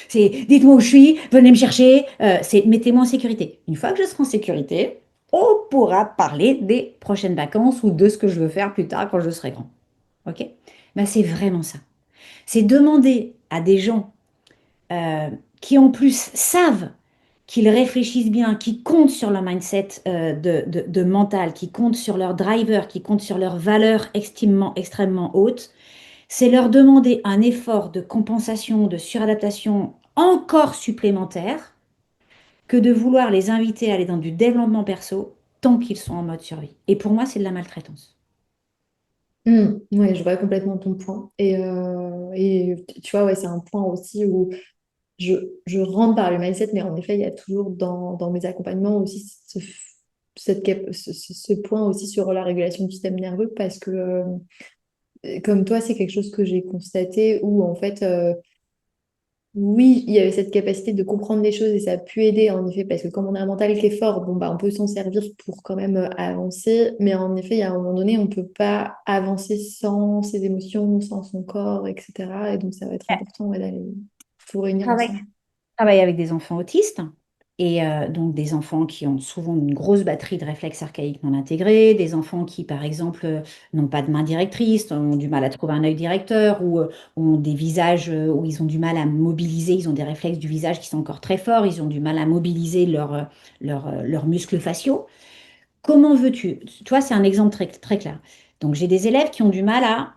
c'est dites-moi où je suis, venez me chercher, c'est mettez-moi en sécurité. Une fois que je serai en sécurité, on pourra parler des prochaines vacances ou de ce que je veux faire plus tard quand je serai grand. Ok? Ben, c'est vraiment ça. C'est demander à des gens qui en plus savent qu'ils réfléchissent bien, qui comptent sur leur mindset de mental, qui comptent sur leur driver, qui comptent sur leurs valeurs extrêmement hautes, c'est leur demander un effort de compensation, de suradaptation encore supplémentaire que de vouloir les inviter à aller dans du développement perso tant qu'ils sont en mode survie. Et pour moi, c'est de la maltraitance. Ouais, je vois complètement ton point. Et tu vois, ouais, c'est un point aussi où je rentre par le mindset, mais en effet, il y a toujours dans mes accompagnements aussi ce point aussi sur la régulation du système nerveux parce que, comme toi, c'est quelque chose que j'ai constaté où, en fait, oui, il y avait cette capacité de comprendre les choses et ça a pu aider, en effet, parce que comme on a un mental qui est fort, bon, bah, on peut s'en servir pour quand même avancer, mais en effet, il y a un moment donné, on ne peut pas avancer sans ses émotions, sans son corps, etc. Et donc, ça va être important ouais, d'aller tout réunir Travail. ensemble. Travaille avec des enfants autistes et donc des enfants qui ont souvent une grosse batterie de réflexes archaïques non intégrés, des enfants qui, par exemple, n'ont pas de main directrice, ont du mal à trouver un œil directeur ou ont des visages où ils ont du mal à mobiliser, ils ont des réflexes du visage qui sont encore très forts, ils ont du mal à mobiliser leurs muscles faciaux. Comment veux-tu? Tu vois, c'est un exemple très clair. Donc, j'ai des élèves qui ont du mal à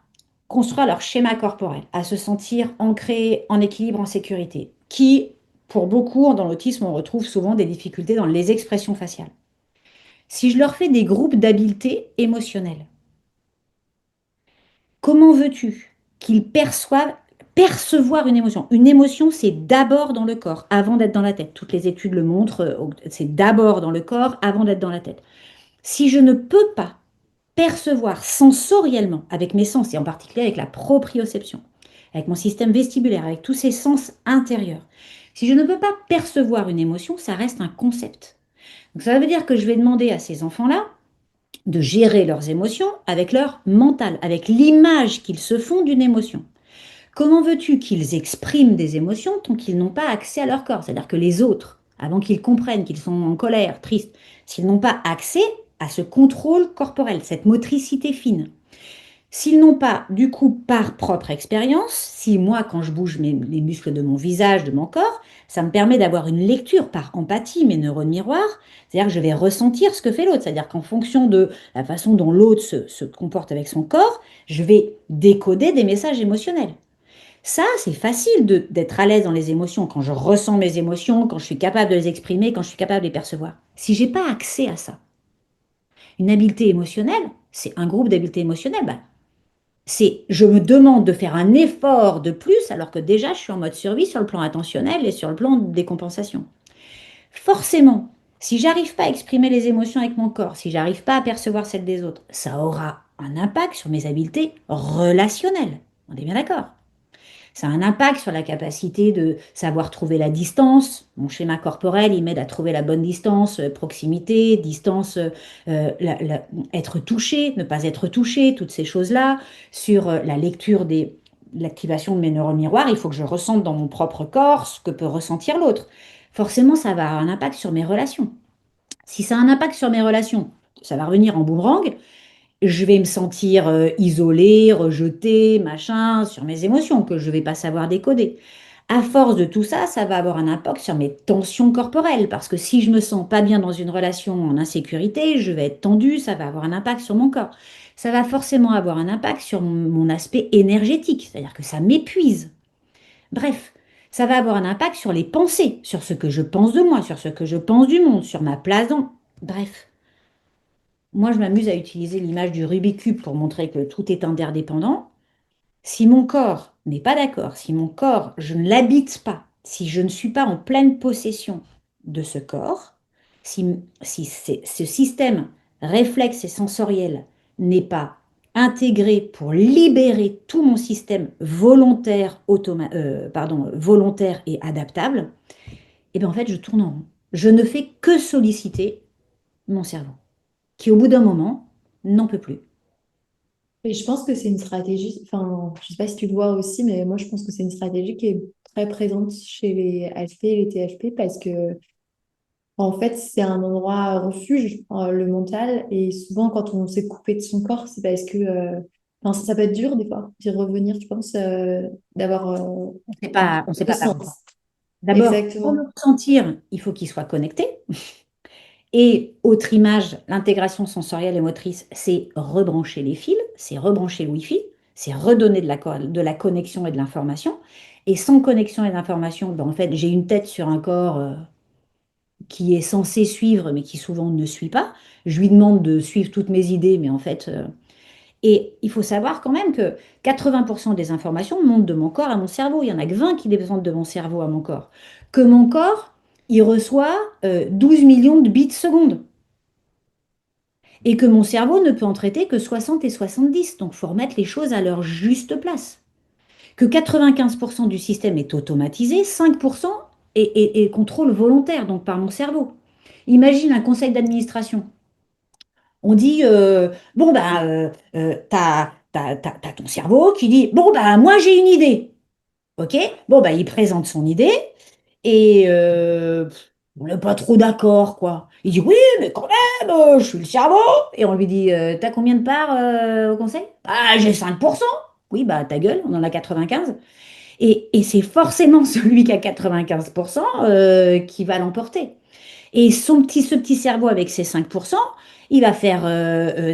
construire leur schéma corporel, à se sentir ancrés, en équilibre, en sécurité, qui, pour beaucoup, dans l'autisme, on retrouve souvent des difficultés dans les expressions faciales. Si je leur fais des groupes d'habiletés émotionnelles, comment veux-tu qu'ils perçoivent, percevoir une émotion? Une émotion, c'est d'abord dans le corps, avant d'être dans la tête. Toutes les études le montrent, c'est d'abord dans le corps, avant d'être dans la tête. Si je ne peux pas percevoir sensoriellement, avec mes sens, et en particulier avec la proprioception, avec mon système vestibulaire, avec tous ces sens intérieurs. Si je ne peux pas percevoir une émotion, ça reste un concept. Donc ça veut dire que je vais demander à ces enfants-là de gérer leurs émotions avec leur mental, avec l'image qu'ils se font d'une émotion. Comment veux-tu qu'ils expriment des émotions tant qu'ils n'ont pas accès à leur corps? C'est-à-dire que les autres, avant qu'ils comprennent qu'ils sont en colère, tristes, s'ils n'ont pas accès à ce contrôle corporel, cette motricité fine, s'ils n'ont pas, du coup, par propre expérience, si moi, quand je bouge les muscles de mon visage, de mon corps, ça me permet d'avoir une lecture par empathie, mes neurones miroirs, c'est-à-dire que je vais ressentir ce que fait l'autre, c'est-à-dire qu'en fonction de la façon dont l'autre se comporte avec son corps, je vais décoder des messages émotionnels. Ça, c'est facile d'être à l'aise dans les émotions, quand je ressens mes émotions, quand je suis capable de les exprimer, quand je suis capable de les percevoir. Si j'ai pas accès à ça, une habileté émotionnelle, c'est un groupe d'habiletés émotionnelles. Bah, c'est je me demande de faire un effort de plus alors que déjà je suis en mode survie sur le plan attentionnel et sur le plan des compensations. Forcément, si j'arrive pas à exprimer les émotions avec mon corps, si j'arrive pas à percevoir celles des autres, ça aura un impact sur mes habiletés relationnelles. On est bien d'accord? Ça a un impact sur la capacité de savoir trouver la distance. Mon schéma corporel, il m'aide à trouver la bonne distance, proximité, distance, être touché, ne pas être touché, toutes ces choses-là, sur la lecture l'activation de mes neurones miroirs, il faut que je ressente dans mon propre corps ce que peut ressentir l'autre. Forcément, ça va avoir un impact sur mes relations. Si ça a un impact sur mes relations, ça va revenir en boomerang. Je vais me sentir isolée, rejetée, machin, sur mes émotions que je ne vais pas savoir décoder. À force de tout ça, ça va avoir un impact sur mes tensions corporelles, parce que si je me sens pas bien dans une relation en insécurité, je vais être tendue, ça va avoir un impact sur mon corps. Ça va forcément avoir un impact sur mon aspect énergétique, c'est-à-dire que ça m'épuise. Bref, ça va avoir un impact sur les pensées, sur ce que je pense de moi, sur ce que je pense du monde, sur ma place dans... Bref. Moi, je m'amuse à utiliser l'image du Rubik's Cube pour montrer que tout est interdépendant. Si mon corps n'est pas d'accord, si mon corps, je ne l'habite pas, si je ne suis pas en pleine possession de ce corps, si ce système réflexe et sensoriel n'est pas intégré pour libérer tout mon système volontaire, volontaire et adaptable, et bien en fait, je tourne en rond. Je ne fais que solliciter mon cerveau, qui au bout d'un moment n'en peut plus. Et je pense que c'est une stratégie, enfin, je sais pas si tu le vois aussi, mais moi je pense que c'est une stratégie qui est très présente chez les HP et les THP parce que en fait c'est un endroit refuge, le mental, et souvent quand on s'est coupé de son corps, c'est parce que enfin, ça peut être dur des fois d'y revenir, je pense, d'avoir On sait le pas par où. sens. D'abord, pour le Exactement. ressentir, il faut qu'il soit connecté. Et autre image, l'intégration sensorielle et motrice, c'est rebrancher les fils, c'est rebrancher le Wi-Fi, c'est redonner de la connexion et de l'information. Et sans connexion et d'information, ben en fait, j'ai une tête sur un corps qui est censé suivre, mais qui souvent ne suit pas. Je lui demande de suivre toutes mes idées, mais en fait, et il faut savoir quand même que 80% des informations montent de mon corps à mon cerveau. Il y en a que 20 qui descendent de mon cerveau à mon corps. Que mon corps, il reçoit 12 millions de bits secondes. Et que mon cerveau ne peut en traiter que 60 et 70. Donc, il faut remettre les choses à leur juste place. Que 95% du système est automatisé, 5% est contrôle volontaire, donc par mon cerveau. Imagine un conseil d'administration. On dit, bon, bah, t'as ton cerveau qui dit, bon, bah, moi, j'ai une idée. OK? Bon, bah, il présente son idée et on n'est pas trop d'accord, quoi. Il dit, oui, mais quand même, je suis le cerveau. Et on lui dit, t'as combien de parts au conseil? Ah, j'ai 5%. Oui, bah, ta gueule, on en a 95. Et c'est forcément celui qui a 95% qui va l'emporter. Et ce petit cerveau avec ses 5%, il va faire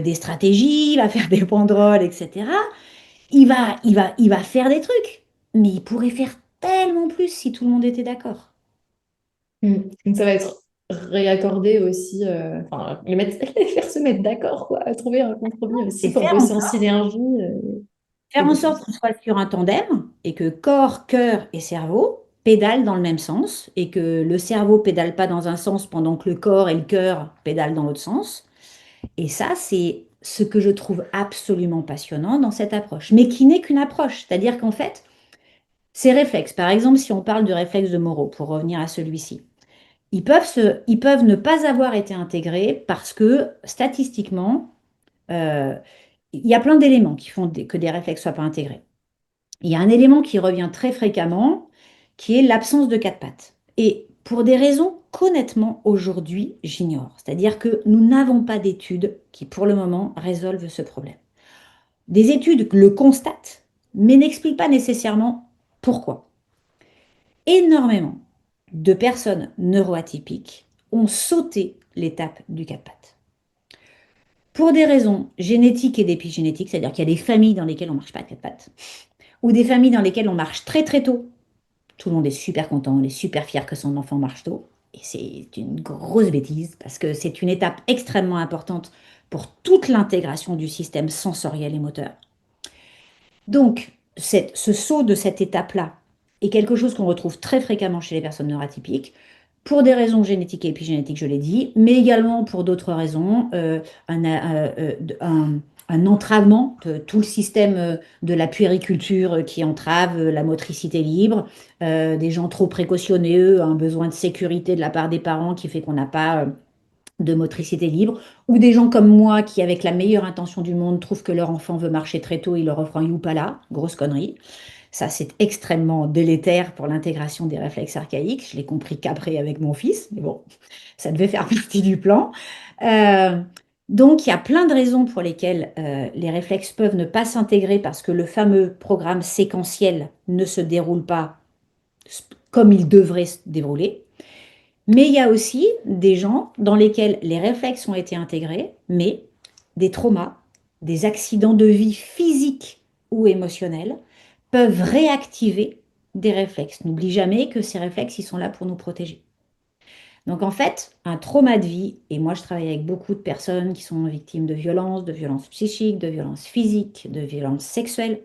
des stratégies, il va faire des banderoles, etc. Il va faire des trucs. Mais il pourrait faire tellement plus si tout le monde était d'accord. Mm. Donc ça va être réaccordé aussi, enfin, les faire se mettre d'accord, quoi, trouver un compromis aussi Et pour bosser en synergie. C'est faire en beaucoup. sorte qu'on soit sur un tandem et que corps, cœur et cerveau pédalent dans le même sens et que le cerveau pédale pas dans un sens pendant que le corps et le cœur pédalent dans l'autre sens. Et ça, c'est ce que je trouve absolument passionnant dans cette approche, mais qui n'est qu'une approche. C'est-à-dire qu'en fait, ces réflexes, par exemple, si on parle du réflexe de Moreau, pour revenir à celui-ci, ils peuvent ne pas avoir été intégrés parce que statistiquement, euh, il y a plein d'éléments qui font que des réflexes ne soient pas intégrés. Il y a un élément qui revient très fréquemment, qui est l'absence de quatre pattes. Et pour des raisons qu'honnêtement, aujourd'hui, j'ignore. C'est-à-dire que nous n'avons pas d'études qui, pour le moment, résolvent ce problème. Des études le constatent, mais n'expliquent pas nécessairement pourquoi. Énormément de personnes neuroatypiques ont sauté l'étape du quatre pattes. Pour des raisons génétiques et d'épigénétique, c'est-à-dire qu'il y a des familles dans lesquelles on ne marche pas à quatre pattes, ou des familles dans lesquelles on marche très très tôt. Tout le monde est super content, on est super fier que son enfant marche tôt. Et c'est une grosse bêtise parce que c'est une étape extrêmement importante pour toute l'intégration du système sensoriel et moteur. Donc, ce saut de cette étape-là est quelque chose qu'on retrouve très fréquemment chez les personnes neuroatypiques, pour des raisons génétiques et épigénétiques, je l'ai dit, mais également pour d'autres raisons, un entravement de tout le système de la puériculture qui entrave la motricité libre, des gens trop précautionneux, un besoin de sécurité de la part des parents qui fait qu'on n'a pas de motricité libre, ou des gens comme moi qui, avec la meilleure intention du monde, trouvent que leur enfant veut marcher très tôt, ils leur offrent un Youpala, grosse connerie. Ça, c'est extrêmement délétère pour l'intégration des réflexes archaïques. Je l'ai compris qu'après avec mon fils, mais bon, ça devait faire partie du plan. Euh, donc, il y a plein de raisons pour lesquelles les réflexes peuvent ne pas s'intégrer parce que le fameux programme séquentiel ne se déroule pas comme il devrait se dérouler. Mais il y a aussi des gens dans lesquels les réflexes ont été intégrés, mais des traumas, des accidents de vie physiques ou émotionnels peuvent réactiver des réflexes. N'oublie jamais que ces réflexes, ils sont là pour nous protéger. Donc en fait, un trauma de vie, et moi je travaille avec beaucoup de personnes qui sont victimes de violences psychiques, de violences physiques, de violences sexuelles,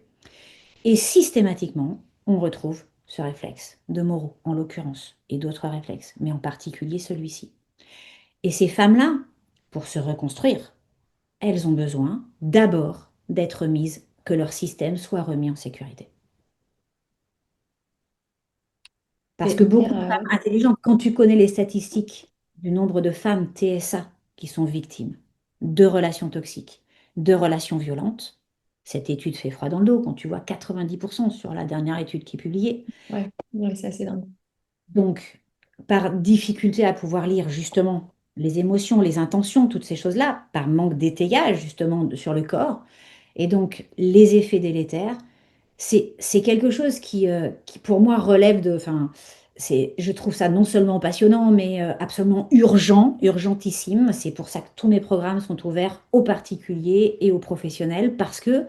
et systématiquement, on retrouve ce réflexe de Moreau, en l'occurrence, et d'autres réflexes, mais en particulier celui-ci. Et ces femmes-là, pour se reconstruire, elles ont besoin d'abord d'être mises, que leur système soit remis en sécurité. Parce C'est que beaucoup hyper, de femmes intelligentes, quand tu connais les statistiques du nombre de femmes TSA qui sont victimes de relations toxiques, de relations violentes, cette étude fait froid dans le dos quand tu vois 90% sur la dernière étude qui est publiée. ouais, ouais, c'est assez dingue. Donc, par difficulté à pouvoir lire justement les émotions, les intentions, toutes ces choses-là, par manque d'étayage justement sur le corps, et donc les effets délétères, c'est quelque chose qui pour moi relève de, enfin, je trouve ça non seulement passionnant, mais absolument urgent, urgentissime. C'est pour ça que tous mes programmes sont ouverts aux particuliers et aux professionnels, parce que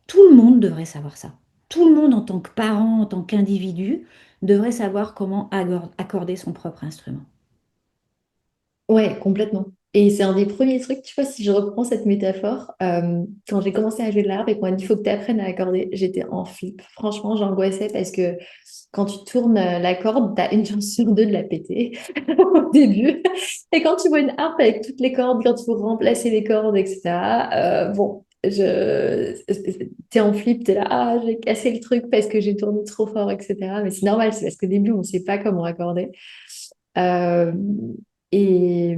tout le monde devrait savoir ça. Tout le monde en tant que parent, en tant qu'individu, devrait savoir comment accorder son propre instrument. Ouais, complètement. Et c'est un des premiers trucs, tu vois, si je reprends cette métaphore, quand j'ai commencé à jouer de l'harpe et qu'on m'a dit, il faut que tu apprennes à accorder, j'étais en flip. Franchement, j'angoissais parce que quand tu tournes la corde, tu as une chance sur deux de la péter au début. Et quand tu vois une harpe avec toutes les cordes, quand il faut remplacer les cordes, etc., bon, t'es en flip, t'es là, ah, j'ai cassé le truc parce que j'ai tourné trop fort, etc. Mais c'est normal, c'est parce qu'au début, on ne sait pas comment accorder. Euh, et,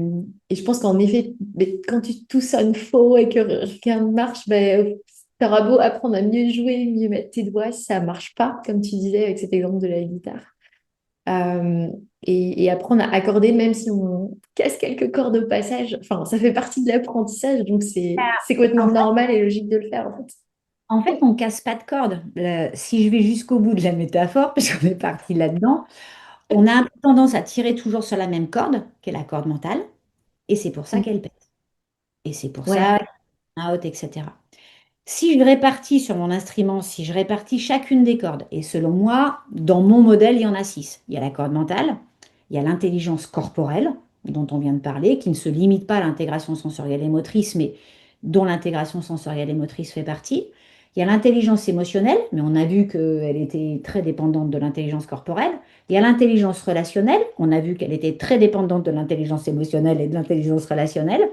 et je pense qu'en effet, mais quand tout sonne faux et que rien ne marche, ben, tu auras beau apprendre à mieux jouer, mieux mettre tes doigts, si ça ne marche pas, comme tu disais avec cet exemple de la guitare. Euh, et apprendre à accorder, même si on casse quelques cordes au passage, enfin, ça fait partie de l'apprentissage, donc c'est complètement En fait, normal et logique de le faire, en fait. on casse pas de corde. Si je vais jusqu'au bout de la métaphore, parce qu'on est parti là-dedans, on a un peu tendance à tirer toujours sur la même corde, qui est la corde mentale, et c'est pour ça Mm. qu'elle pète. Et c'est pour Ouais, ça qu'elle out, etc. Si je répartis sur mon instrument, si je répartis chacune des cordes, et selon moi, dans mon modèle, il y en a six. Il y a la corde mentale, il y a l'intelligence corporelle, dont on vient de parler, qui ne se limite pas à l'intégration sensorielle et motrice, mais dont l'intégration sensorielle et motrice fait partie. Il y a l'intelligence émotionnelle, mais on a vu qu'elle était très dépendante de l'intelligence corporelle. Il y a l'intelligence relationnelle, on a vu qu'elle était très dépendante de l'intelligence émotionnelle et de l'intelligence relationnelle.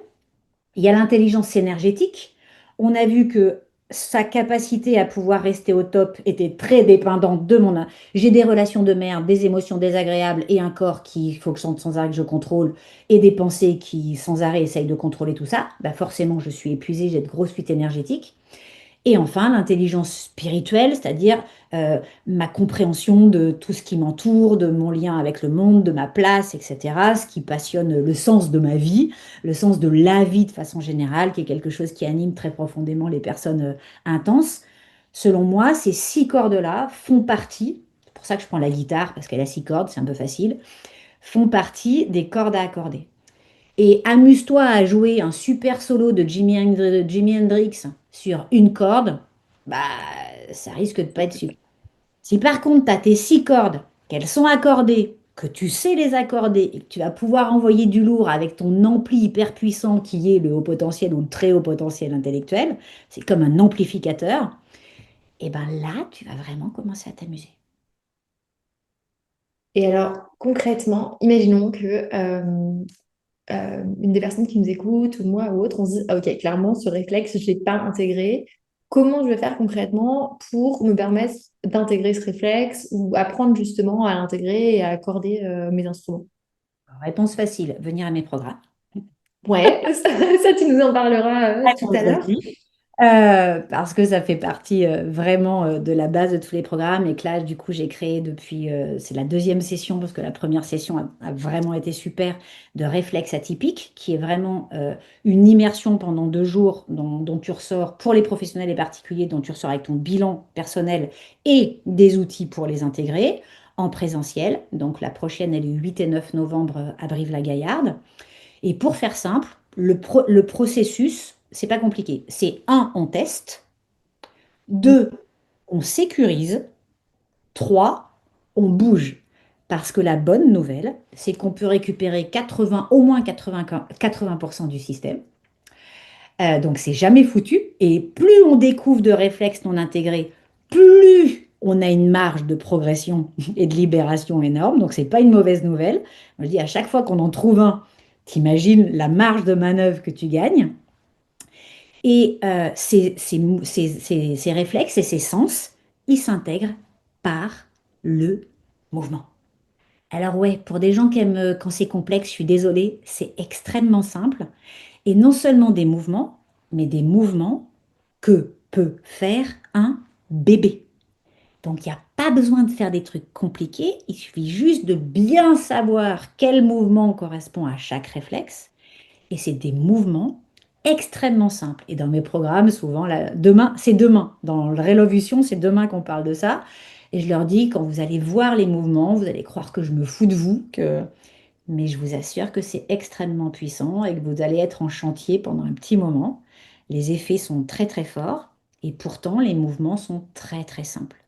Il y a l'intelligence énergétique. On a vu que sa capacité à pouvoir rester au top était très dépendante de mon... J'ai des relations de merde, des émotions désagréables et un corps qui faut que sans arrêt que je contrôle et des pensées qui sans arrêt essayent de contrôler tout ça. Bah forcément, je suis épuisée, j'ai de grosses fuites énergétiques. Et enfin, l'intelligence spirituelle, c'est-à-dire ma compréhension de tout ce qui m'entoure, de mon lien avec le monde, de ma place, etc. Ce qui passionne le sens de ma vie, le sens de la vie de façon générale, qui est quelque chose qui anime très profondément les personnes intenses. Selon moi, ces six cordes-là font partie, c'est pour ça que je prends la guitare, parce qu'elle a six cordes, c'est un peu facile, font partie des cordes à accorder. Et amuse-toi à jouer un super solo de Jimi Hendrix sur une corde, bah ça risque de pas être super. Si par contre tu as tes six cordes, qu'elles sont accordées, que tu sais les accorder et que tu vas pouvoir envoyer du lourd avec ton ampli hyper puissant qui est le haut potentiel ou le très haut potentiel intellectuel, c'est comme un amplificateur, et ben là tu vas vraiment commencer à t'amuser. et alors, concrètement, imaginons que une des personnes qui nous écoutent, ou moi ou autre, on se dit, ah, ok, clairement, ce réflexe, je ne l'ai pas intégré. Comment je vais faire concrètement pour me permettre d'intégrer ce réflexe ou apprendre justement à l'intégrer et à accorder mes instruments? Réponse facile, venir à mes programmes. Ouais, ça, tu nous en parleras tout à l'heure. Vendredi. Parce que ça fait partie vraiment de la base de tous les programmes et que là, du coup, j'ai créé depuis, c'est la deuxième session parce que la première session a vraiment été super, de réflexe atypique, qui est vraiment une immersion pendant 2 jours dont tu ressors pour les professionnels et particuliers, dont tu ressors avec ton bilan personnel et des outils pour les intégrer en présentiel. Donc la prochaine, elle est 8 et 9 novembre à Brive-la-Gaillarde. Et pour faire simple, le processus, c'est pas compliqué. C'est un, on teste. Deux, on sécurise. Trois, on bouge. Parce que la bonne nouvelle, c'est qu'on peut récupérer 80, au moins 80% du système. Donc c'est jamais foutu. Et plus on découvre de réflexes non intégrés, plus on a une marge de progression et de libération énorme. Donc c'est pas une mauvaise nouvelle. Moi, je dis à chaque fois qu'on en trouve un, t'imagines la marge de manœuvre que tu gagnes. Et ces réflexes et ces sens, ils s'intègrent par le mouvement. Alors ouais, pour des gens qui aiment quand c'est complexe, je suis désolée, c'est extrêmement simple. Et non seulement des mouvements, mais des mouvements que peut faire un bébé. Donc il n'y a pas besoin de faire des trucs compliqués, il suffit juste de bien savoir quel mouvement correspond à chaque réflexe. Et c'est des mouvements extrêmement simples. Et dans mes programmes, souvent, demain, c'est demain. Dans le Révolution, c'est demain qu'on parle de ça. Et je leur dis, quand vous allez voir les mouvements, vous allez croire que je me fous de vous, mais je vous assure que c'est extrêmement puissant et que vous allez être en chantier pendant un petit moment. Les effets sont très très forts et pourtant les mouvements sont très très simples.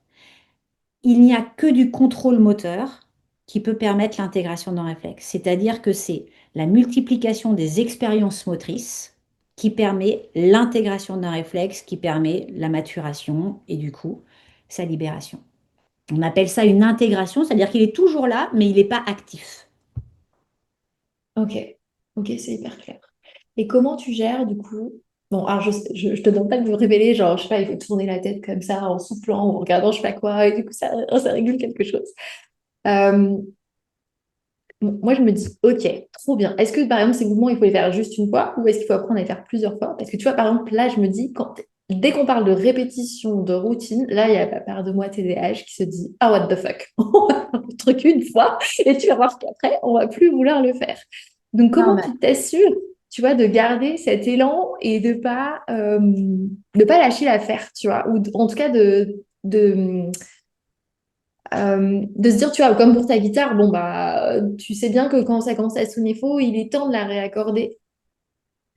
Il n'y a que du contrôle moteur qui peut permettre l'intégration d'un réflexe. C'est-à-dire que c'est la multiplication des expériences motrices qui permet l'intégration d'un réflexe, qui permet la maturation et du coup sa libération. On appelle ça une intégration, c'est-à-dire qu'il est toujours là, mais il n'est pas actif. Ok, ok, c'est hyper clair. Et comment tu gères du coup? Bon, alors je te demande pas de me révéler, genre, je sais pas, il faut tourner la tête comme ça en soufflant ou en regardant je sais pas quoi, et du coup ça régule quelque chose. Euh, Moi, je me dis, ok, trop bien. Est-ce que par exemple, ces mouvements, il faut les faire juste une fois ou est-ce qu'il faut apprendre à les faire plusieurs fois? Parce que tu vois, par exemple, là, je me dis, dès qu'on parle de répétition, de routine, là, il y a la part de moi TDAH qui se dit, ah, what the fuck, on va faire le truc une fois et tu vas voir qu'après, on va plus vouloir le faire. Donc, comment Normal. tu t'assures, tu vois, de garder cet élan et de pas lâcher l'affaire, tu vois, ou en tout cas de se dire, tu vois, comme pour ta guitare, bon, bah, tu sais bien que quand ça commence à sonner faux, il est temps de la réaccorder.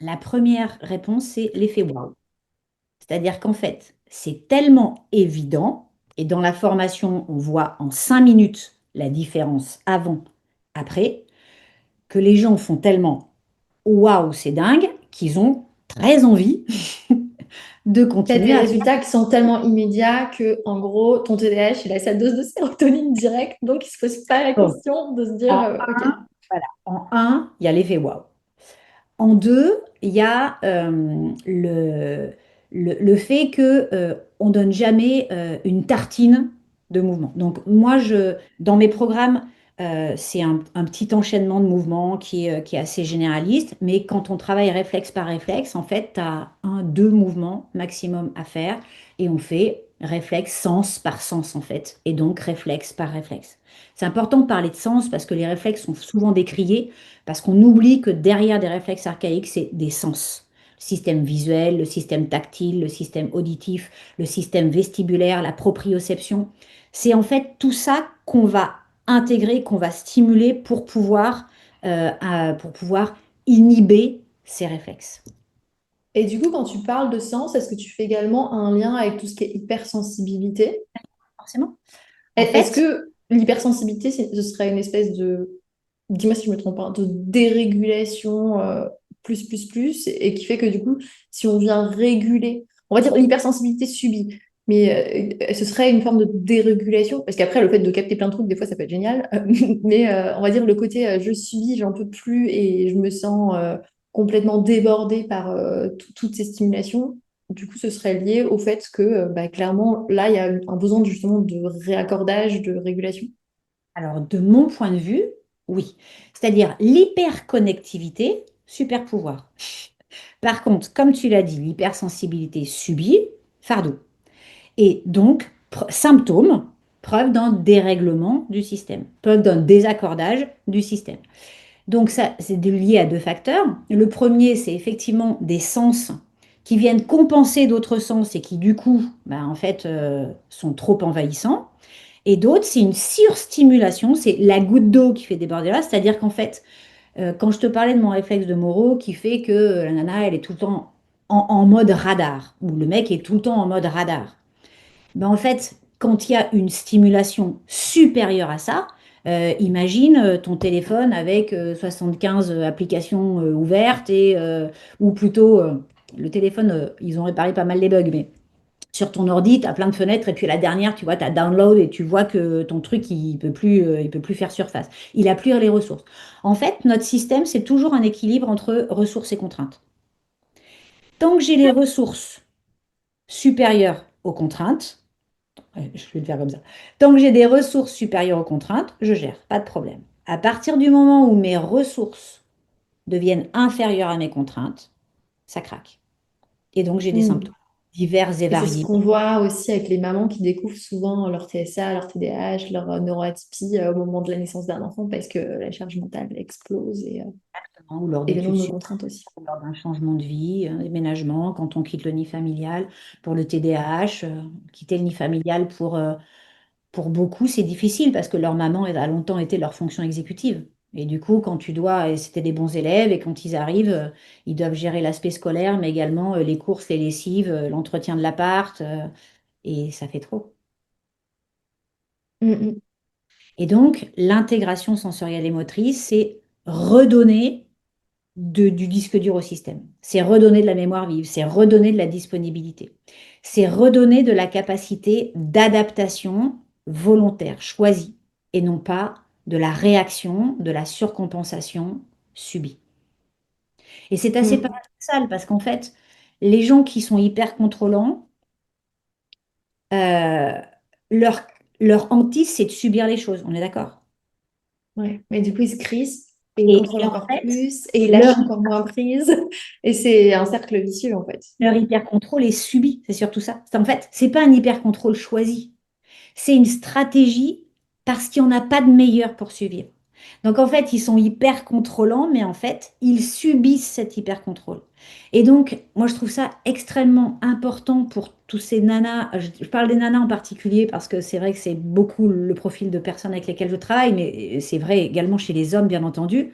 La première réponse, c'est l'effet wow. C'est-à-dire qu'en fait, c'est tellement évident, et dans la formation, on voit en 5 minutes la différence avant, après, que les gens font tellement waouh, c'est dingue, qu'ils ont très envie de Tu as continuer des à faire. résultats qui sont tellement immédiats que, en gros, ton TDAH, il a sa dose de sérotonine directe, donc il se pose pas la Donc, question de se dire, en OK. un, voilà, en un, il y a l'effet waouh. En deux, il y a le fait que on donne jamais une tartine de mouvement. Donc moi, dans mes programmes, c'est un petit enchaînement de mouvements qui est assez généraliste, mais quand on travaille réflexe par réflexe, en fait, tu as un, deux mouvements maximum à faire et on fait réflexe sens par sens, en fait, et donc réflexe par réflexe. C'est important de parler de sens parce que les réflexes sont souvent décriés parce qu'on oublie que derrière des réflexes archaïques, c'est des sens. Le système visuel, le système tactile, le système auditif, le système vestibulaire, la proprioception. C'est en fait tout ça qu'on va intégrer, qu'on va stimuler pour pouvoir inhiber ces réflexes. Et du coup, quand tu parles de sens, est-ce que tu fais également un lien avec tout ce qui est hypersensibilité? Forcément. En Est-ce fait, que l'hypersensibilité, ce serait une espèce de, dis-moi si je me trompe pas, de dérégulation plus, et qui fait que du coup, si on vient réguler, on va dire l'hypersensibilité subie, mais ce serait une forme de dérégulation, parce qu'après, le fait de capter plein de trucs, des fois, ça peut être génial, mais on va dire le côté je subis, j'en peux plus et je me sens complètement débordée par toutes ces stimulations. Du coup, ce serait lié au fait que, bah, clairement, là, il y a un besoin justement de réaccordage, de régulation. alors de mon point de vue, oui. C'est-à-dire l'hyperconnectivité. super pouvoir. Par contre, comme tu l'as dit, l'hypersensibilité subie, fardeau. Et donc, symptôme, preuve d'un dérèglement du système, preuve d'un désaccordage du système. Donc ça, c'est lié à deux facteurs. Le premier, c'est effectivement des sens qui viennent compenser d'autres sens et qui, du coup, bah, en fait, sont trop envahissants. Et d'autres, c'est une surstimulation, c'est la goutte d'eau qui fait déborder là, c'est-à-dire qu'en fait, quand je te parlais de mon réflexe de Moro qui fait que la nana, elle est tout le temps en mode radar, ou le mec est tout le temps en mode radar, ben en fait, quand il y a une stimulation supérieure à ça, imagine ton téléphone avec 75 applications ouvertes ou plutôt le téléphone, ils ont réparé pas mal les bugs, mais sur ton ordi, tu as plein de fenêtres et puis la dernière, tu vois, tu as download et tu vois que ton truc, il peut plus faire surface. Il a plus les ressources. En fait, notre système, c'est toujours un équilibre entre ressources et contraintes. Tant que j'ai les ressources supérieures aux contraintes, ouais, je vais le faire comme ça. Tant que j'ai des ressources supérieures aux contraintes, je gère, pas de problème. À partir du moment où mes ressources deviennent inférieures à mes contraintes, ça craque. Et donc j'ai des Mm. symptômes divers et Et c'est ce variés. qu'on voit aussi avec les mamans qui découvrent souvent leur TSA, leur TDAH, leur neuroatypie au moment de la naissance d'un enfant parce que la charge mentale explose Ou lors et le nombre de d'études contraintes aussi. lors d'un changement de vie, un déménagement, quand on quitte le nid familial pour le TDAH, quitter le nid familial pour beaucoup, c'est difficile parce que leur maman a longtemps été leur fonction exécutive. Et du coup, quand tu dois, et c'était des bons élèves, et quand ils arrivent, ils doivent gérer l'aspect scolaire, mais également les courses, les lessives, l'entretien de l'appart, et ça fait trop. Mm, mm. Et donc, l'intégration sensorielle et motrice, c'est redonner du disque dur au système. C'est redonner de la mémoire vive, c'est redonner de la disponibilité. C'est redonner de la capacité d'adaptation volontaire, choisie, et non pas de la réaction, de la surcompensation subie. Et c'est assez Mm. paradoxal parce qu'en fait, les gens qui sont hyper contrôlants, euh, leur, leur hantise, c'est de subir les choses, on est d'accord? Ouais. Mais du coup, ils se crispent et ils contrôlent Et en encore fait, plus et ils leur lâchent encore moins prise. Et c'est un cercle vicieux en fait. Leur hyper-contrôle est subi, c'est surtout ça. En fait, c'est pas un hyper-contrôle choisi, c'est une stratégie parce qu'il n'y en a pas de meilleur pour survivre. Donc en fait, ils sont hyper contrôlants, mais en fait, ils subissent cet hyper contrôle. Et donc, moi, je trouve ça extrêmement important pour tous ces nanas. Je parle des nanas en particulier parce que c'est vrai que c'est beaucoup le profil de personnes avec lesquelles je travaille, mais c'est vrai également chez les hommes, bien entendu.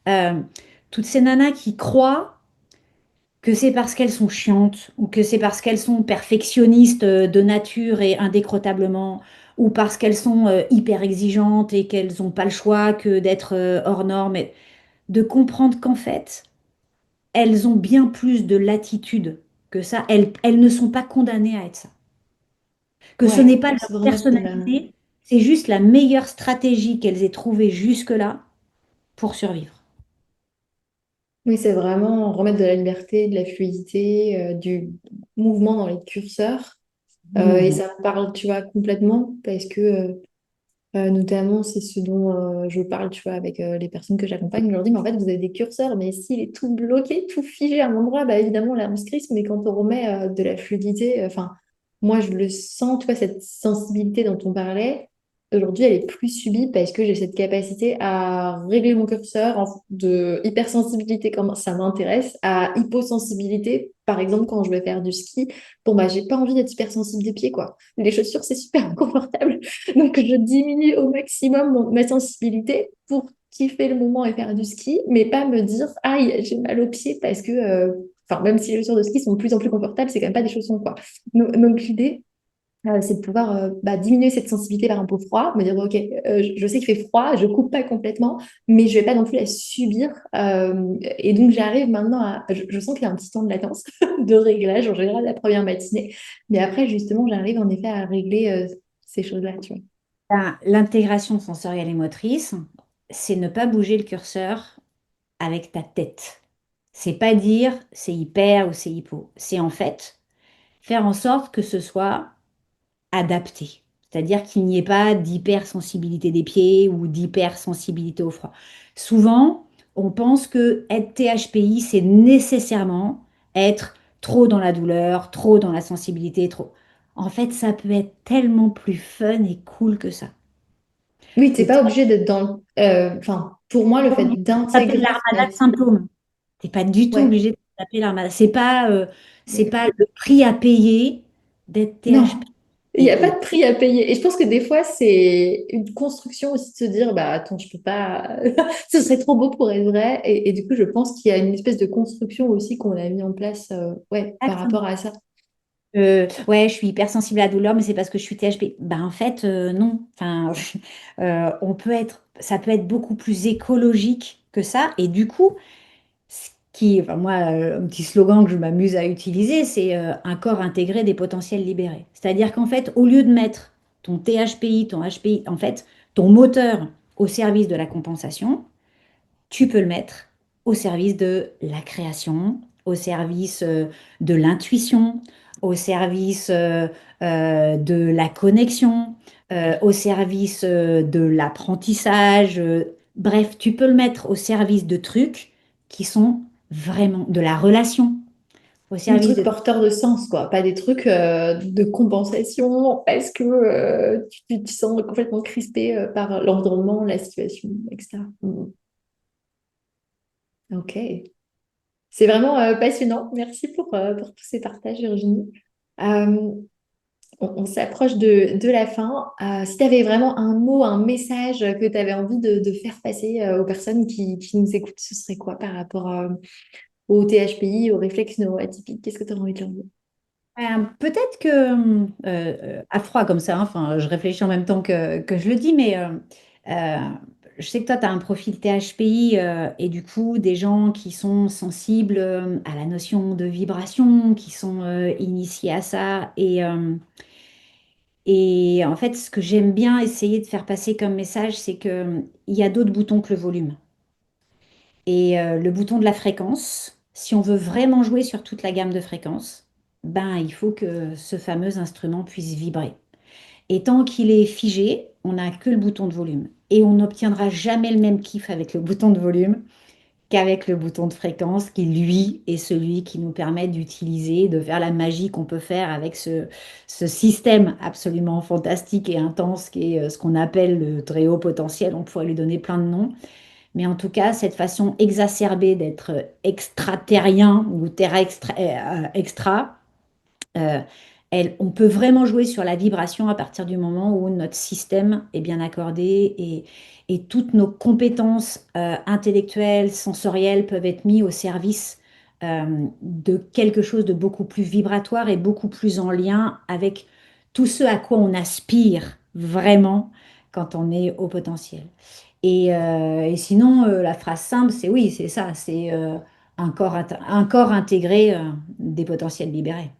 Euh, Toutes ces nanas qui croient que c'est parce qu'elles sont chiantes, ou que c'est parce qu'elles sont perfectionnistes de nature et indécrotablement, ou parce qu'elles sont hyper exigeantes et qu'elles n'ont pas le choix que d'être hors norme, et de comprendre qu'en fait, elles ont bien plus de latitude que ça. Elles ne sont pas condamnées à être ça. Que ce n'est Ouais, pas se leur remettre de la... personnalité, c'est juste la meilleure stratégie qu'elles aient trouvée jusque-là pour survivre. Oui, c'est vraiment remettre de la liberté, de la fluidité, du mouvement dans les curseurs. Du Et mouvement. ça me parle, tu vois, complètement parce que notamment, c'est ce dont je parle, tu vois, avec les personnes que j'accompagne. Je leur dis, mais en fait, vous avez des curseurs, mais s'il est tout bloqué, tout figé à un endroit, bah, évidemment, là, on se crispe, mais quand on remet de la fluidité, enfin, moi, je le sens, tu vois, cette sensibilité dont on parlait, aujourd'hui, elle est plus subie parce que j'ai cette capacité à régler mon curseur de hypersensibilité quand ça m'intéresse, à hyposensibilité, par exemple, quand je vais faire du ski. Bon, bah, j'ai pas envie d'être hypersensible des pieds, quoi. Les chaussures, c'est super inconfortable. Donc, je diminue au maximum ma sensibilité pour kiffer le moment et faire du ski, mais pas me dire, aïe, j'ai mal aux pieds parce que, enfin, même si les chaussures de ski sont de plus en plus confortables, c'est quand même pas des chaussons, quoi. Donc, l'idée, c'est de pouvoir bah, diminuer cette sensibilité par un peu froid, me dire, bon, ok, je sais qu'il fait froid, je coupe pas complètement, mais je vais pas non plus la subir. Et donc, j'arrive maintenant à, je sens qu'il y a un petit temps de latence de réglage, en général, la première matinée, mais après, justement, j'arrive en effet à régler ces choses-là, tu vois. Ben, l'intégration sensorielle et motrice, c'est ne pas bouger le curseur avec ta tête. C'est pas dire c'est hyper ou c'est hypo. C'est en fait faire en sorte que ce soit adapté. C'est-à-dire qu'il n'y ait pas d'hypersensibilité des pieds ou d'hypersensibilité au froid. Souvent, on pense que être THPI, c'est nécessairement être trop dans la douleur, trop dans la sensibilité, trop. En fait, ça peut être tellement plus fun et cool que ça. Oui, t'es T'es pas obligé d'être dans... Enfin, pour moi, le pas fait obligé de taper d'intégrer ce l'armada de mode... symptômes. T'es pas du tout Ouais. obligé de taper l'armada. C'est pas le prix à payer d'être Non, THPI. il n'y a pas Et, de prix à payer. Et je pense que des fois, c'est une construction aussi de se dire, bah attends, je peux pas, ce serait trop beau pour être vrai. Et du coup, je pense qu'il y a une espèce de construction aussi qu'on a mis en place, ouais, par rapport à ça. ouais, je suis hypersensible à la douleur, mais c'est parce que je suis THP. Ben, en fait, non. Enfin, ça peut être beaucoup plus écologique que ça. Et du coup, enfin, moi, un petit slogan que je m'amuse à utiliser, c'est un corps intégré des potentiels libérés. C'est-à-dire qu'en fait, au lieu de mettre ton THPI, ton HPI, en fait, ton moteur au service de la compensation, tu peux le mettre au service de la création, au service de l'intuition, au service de la connexion, au service de l'apprentissage. Bref, tu peux le mettre au service de trucs qui sont vraiment de la relation, au Des service trucs de... porteurs de sens, quoi. Pas des trucs de compensation parce que tu te sens complètement crispé par l'environnement, la situation, etc. Ok. C'est vraiment passionnant. Merci pour tous ces partages, Virginie. Euh, on s'approche de la fin. Si tu avais vraiment un mot, un message que tu avais envie de faire passer aux personnes qui nous écoutent, ce serait quoi par rapport au THPI, au réflexe neuroatypique? Qu'est-ce que tu aurais envie de leur dire? Peut-être que, à froid comme ça, hein, enfin, je réfléchis en même temps que je le dis, mais euh, je sais que toi, tu as un profil THPI et du coup, des gens qui sont sensibles à la notion de vibration, qui sont initiés à ça. Et en fait, ce que j'aime bien essayer de faire passer comme message, c'est qu'il y a d'autres boutons que le volume. Et le bouton de la fréquence, si on veut vraiment jouer sur toute la gamme de fréquences, ben, il faut que ce fameux instrument puisse vibrer. Et tant qu'il est figé, on n'a que le bouton de volume. Et on n'obtiendra jamais le même kiff avec le bouton de volume qu'avec le bouton de fréquence, qui lui est celui qui nous permet d'utiliser, de faire la magie qu'on peut faire avec ce système absolument fantastique et intense qui est ce qu'on appelle le très haut potentiel. On pourrait lui donner plein de noms. Mais en tout cas, cette façon exacerbée d'être extraterrien ou terra extra, euh, on peut vraiment jouer sur la vibration à partir du moment où notre système est bien accordé et toutes nos compétences intellectuelles, sensorielles peuvent être mises au service de quelque chose de beaucoup plus vibratoire et beaucoup plus en lien avec tout ce à quoi on aspire vraiment quand on est au potentiel. Et sinon, la phrase simple, c'est oui, c'est ça, c'est un corps intégré des potentiels libérés.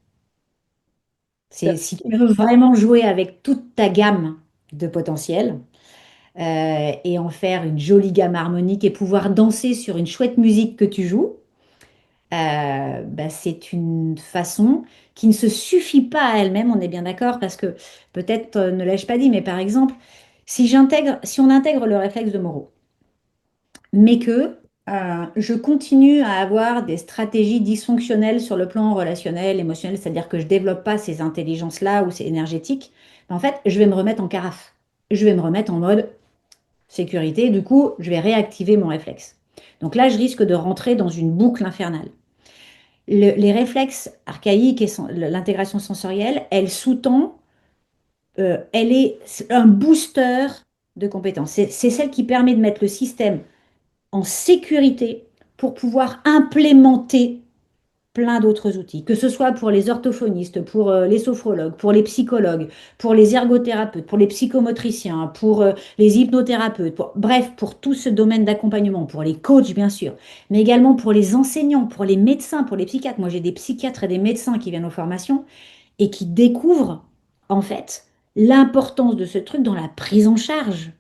C'est Top. si tu veux Merci. vraiment jouer avec toute ta gamme de potentiel et en faire une jolie gamme harmonique et pouvoir danser sur une chouette musique que tu joues, bah, c'est une façon qui ne se suffit pas à elle-même, on est bien d'accord, parce que peut-être ne l'ai-je pas dit, mais par exemple, si on intègre le réflexe de Moreau, mais que je continue à avoir des stratégies dysfonctionnelles sur le plan relationnel, émotionnel, c'est-à-dire que je développe pas ces intelligences-là ou ces énergétiques, ben, en fait, je vais me remettre en carafe. Je vais me remettre en mode sécurité. Du coup, je vais réactiver mon réflexe. Donc là, je risque de rentrer dans une boucle infernale. Les réflexes archaïques et l'intégration sensorielle, elle sous-tend, elle est un booster de compétences. C'est celle qui permet de mettre le système en sécurité pour pouvoir implémenter plein d'autres outils, que ce soit pour les orthophonistes, pour les sophrologues, pour les psychologues, pour les ergothérapeutes, pour les psychomotriciens, pour les hypnothérapeutes, bref, pour tout ce domaine d'accompagnement, pour les coachs bien sûr, mais également pour les enseignants, pour les médecins, pour les psychiatres. Moi, j'ai des psychiatres et des médecins qui viennent aux formations et qui découvrent en fait l'importance de ce truc dans la prise en charge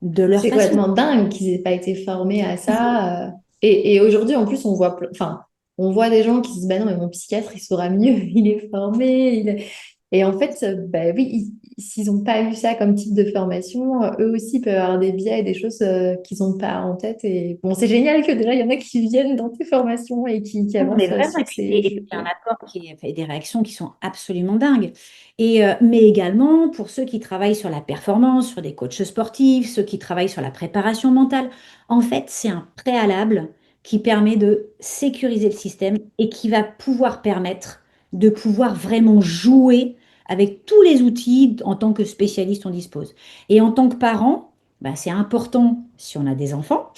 de leurs C'est patients. complètement dingue qu'ils n'aient pas été formés à ça. Et aujourd'hui, en plus, enfin, on voit des gens qui se disent, bah non, mais mon psychiatre, il saura mieux, il est formé. Et en fait, bah oui, s'ils n'ont pas eu ça comme type de formation, eux aussi peuvent avoir des biais et des choses qu'ils n'ont pas en tête. Et bon, c'est génial que déjà, il y en a qui viennent dans tes formations et qui Non, mais avancent vraiment, sur ces et puis jeux. il y a un apport qui fait des réactions qui sont absolument dingues. Mais également pour ceux qui travaillent sur la performance, sur des coachs sportifs, ceux qui travaillent sur la préparation mentale. En fait, c'est un préalable qui permet de sécuriser le système et qui va pouvoir permettre de pouvoir vraiment jouer avec tous les outils en tant que spécialiste on dispose. Et en tant que parent, bah, c'est important si on a des enfants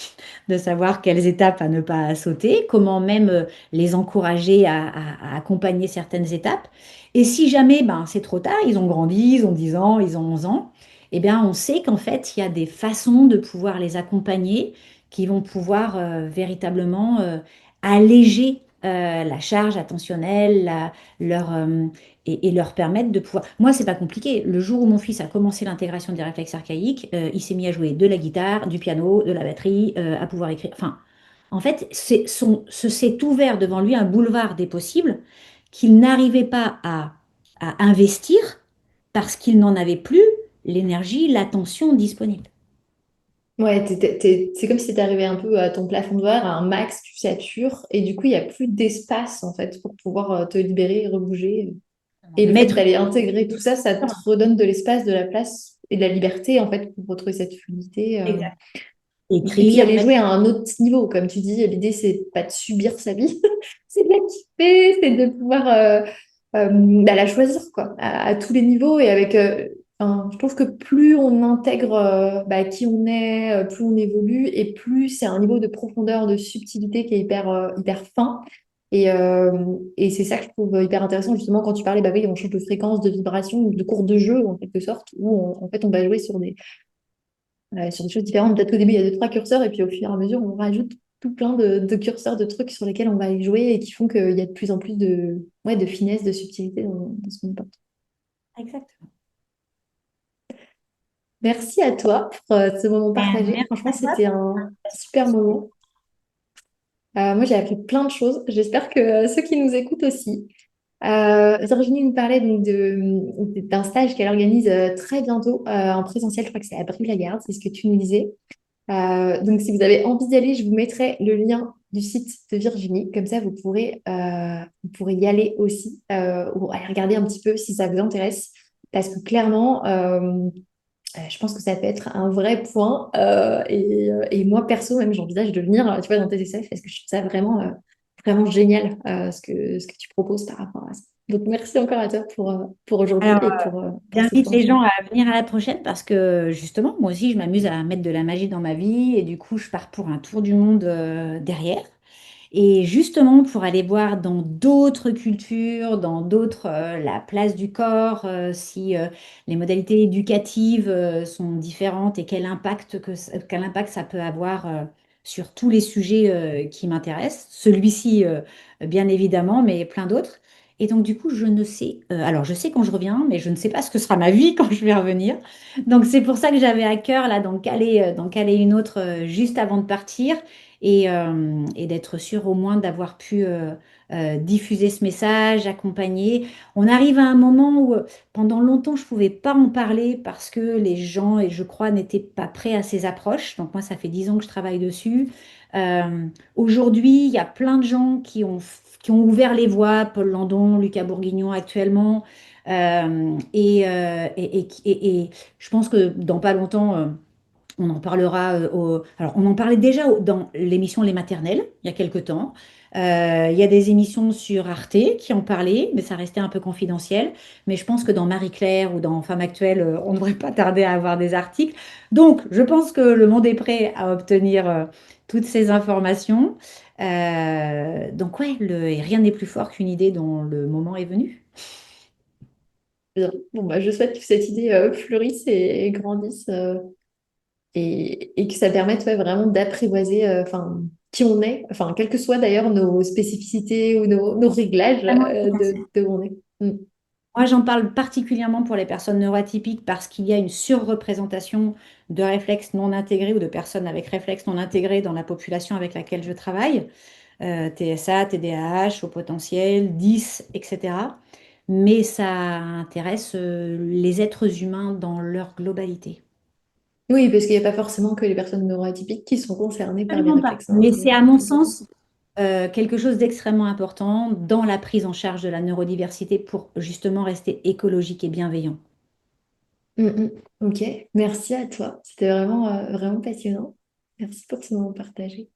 de savoir quelles étapes à ne pas sauter, comment même les encourager à accompagner certaines étapes. Et si jamais ben, c'est trop tard, ils ont grandi, ils ont 10 ans, ils ont 11 ans, eh bien, on sait qu'en fait, il y a des façons de pouvoir les accompagner qui vont pouvoir véritablement alléger la charge attentionnelle, et leur permettre de pouvoir. Moi, c'est pas compliqué. Le jour où mon fils a commencé l'intégration des réflexes archaïques, il s'est mis à jouer de la guitare, du piano, de la batterie, à pouvoir écrire. Enfin, en fait, s'est ouvert devant lui un boulevard des possibles qu'il n'arrivait pas à investir parce qu'il n'en avait plus l'énergie, l'attention disponible. Ouais, c'est comme si tu arrivé un peu à ton plafond de verre, à un max, tu satures, et du coup, il n'y a plus d'espace, en fait, pour pouvoir te libérer et rebouger. Et le fait Mettre d'aller intégrer tout ça, ça te redonne de l'espace, de la place et de la liberté, en fait, pour retrouver cette fluidité. exact. Et puis Écrire, aller mettre jouer à un autre niveau, comme tu dis, l'idée, c'est pas de subir sa vie, c'est de la kiffer, c'est de pouvoir bah, la choisir, quoi, à tous les niveaux et avec... enfin, je trouve que plus on intègre bah, qui on est, plus on évolue et plus c'est un niveau de profondeur, de subtilité qui est hyper fin. Et c'est ça que je trouve hyper intéressant, justement, quand tu parlais, bah oui, on change de fréquence, de vibration, de cours de jeu, en quelque sorte, où en fait, on va jouer sur des choses différentes. Peut-être qu'au début, il y a deux, trois curseurs, et puis au fur et à mesure, on rajoute tout plein de curseurs, de trucs sur lesquels on va y jouer et qui font qu'il y a de plus en plus ouais, de finesse, de subtilité dans ce qu'on porte. exactement. Merci à toi pour ce moment partagé. Merci Franchement, à toi. c'était un super moment. Moi, j'ai appris plein de choses. J'espère que ceux qui nous écoutent aussi. Virginie nous parlait donc d'un stage qu'elle organise très bientôt en présentiel. Je crois que c'est à Brive-la-Gaillarde, c'est ce que tu nous disais. Donc, si vous avez envie d'y aller, je vous mettrai le lien du site de Virginie. Comme ça, vous pourrez y aller aussi ou aller regarder un petit peu si ça vous intéresse. Parce que clairement, je pense que ça peut être un vrai point. Et moi, perso, même, j'envisage de venir, tu vois, dans tes essais parce que je trouve ça vraiment génial ce que tu proposes par rapport à ça. Donc, merci encore à toi pour aujourd'hui Alors, et pour ces j'invite temps. les gens à venir à la prochaine parce que justement, moi aussi, je m'amuse à mettre de la magie dans ma vie et du coup, je pars pour un tour du monde derrière. Et justement, pour aller voir dans d'autres cultures, dans d'autres, la place du corps, si les modalités éducatives sont différentes et quel impact ça peut avoir sur tous les sujets qui m'intéressent. Celui-ci, bien évidemment, mais plein d'autres. Et donc, du coup, je ne sais, alors je sais quand je reviens, mais je ne sais pas ce que sera ma vie quand je vais revenir. Donc, c'est pour ça que j'avais à cœur, là, d'en caler une autre juste avant de partir et d'être sûr au moins d'avoir pu diffuser ce message, accompagner. On arrive à un moment où pendant longtemps je ne pouvais pas en parler parce que les gens, et je crois, n'étaient pas prêts à ces approches. Donc moi, ça fait 10 ans que je travaille dessus. Aujourd'hui, il y a plein de gens qui ont ouvert les voies, Paul Landon, Lucas Bourguignon actuellement. Et je pense que dans pas longtemps, on en parlera alors, on en parlait déjà dans l'émission Les Maternelles, il y a quelque temps. Il y a des émissions sur Arte qui en parlaient, mais ça restait un peu confidentiel. Mais je pense que dans Marie-Claire ou dans Femme Actuelle, on ne devrait pas tarder à avoir des articles. Donc, je pense que le monde est prêt à obtenir toutes ces informations. Donc, ouais, et rien n'est plus fort qu'une idée dont le moment est venu. Bien. Bon, bah, je souhaite que cette idée fleurisse et grandisse et que ça permette ouais, vraiment d'apprivoiser enfin, qui on est, enfin, quelles que soient d'ailleurs nos spécificités ou nos réglages Vraiment de où on est. Mm. Moi, j'en parle particulièrement pour les personnes neuroatypiques parce qu'il y a une surreprésentation de réflexes non intégrés ou de personnes avec réflexes non intégrés dans la population avec laquelle je travaille, TSA, TDAH, au potentiel, 10, etc. mais ça intéresse les êtres humains dans leur globalité. Oui, parce qu'il n'y a pas forcément que les personnes neuroatypiques qui sont concernées par des Absolument pas. réflexes Mais c'est à mon intellectuels. sens quelque chose d'extrêmement important dans la prise en charge de la neurodiversité pour justement rester écologique et bienveillant. Mm, mm. Ok, merci à toi. C'était vraiment, vraiment passionnant. Merci pour ce moment partagé.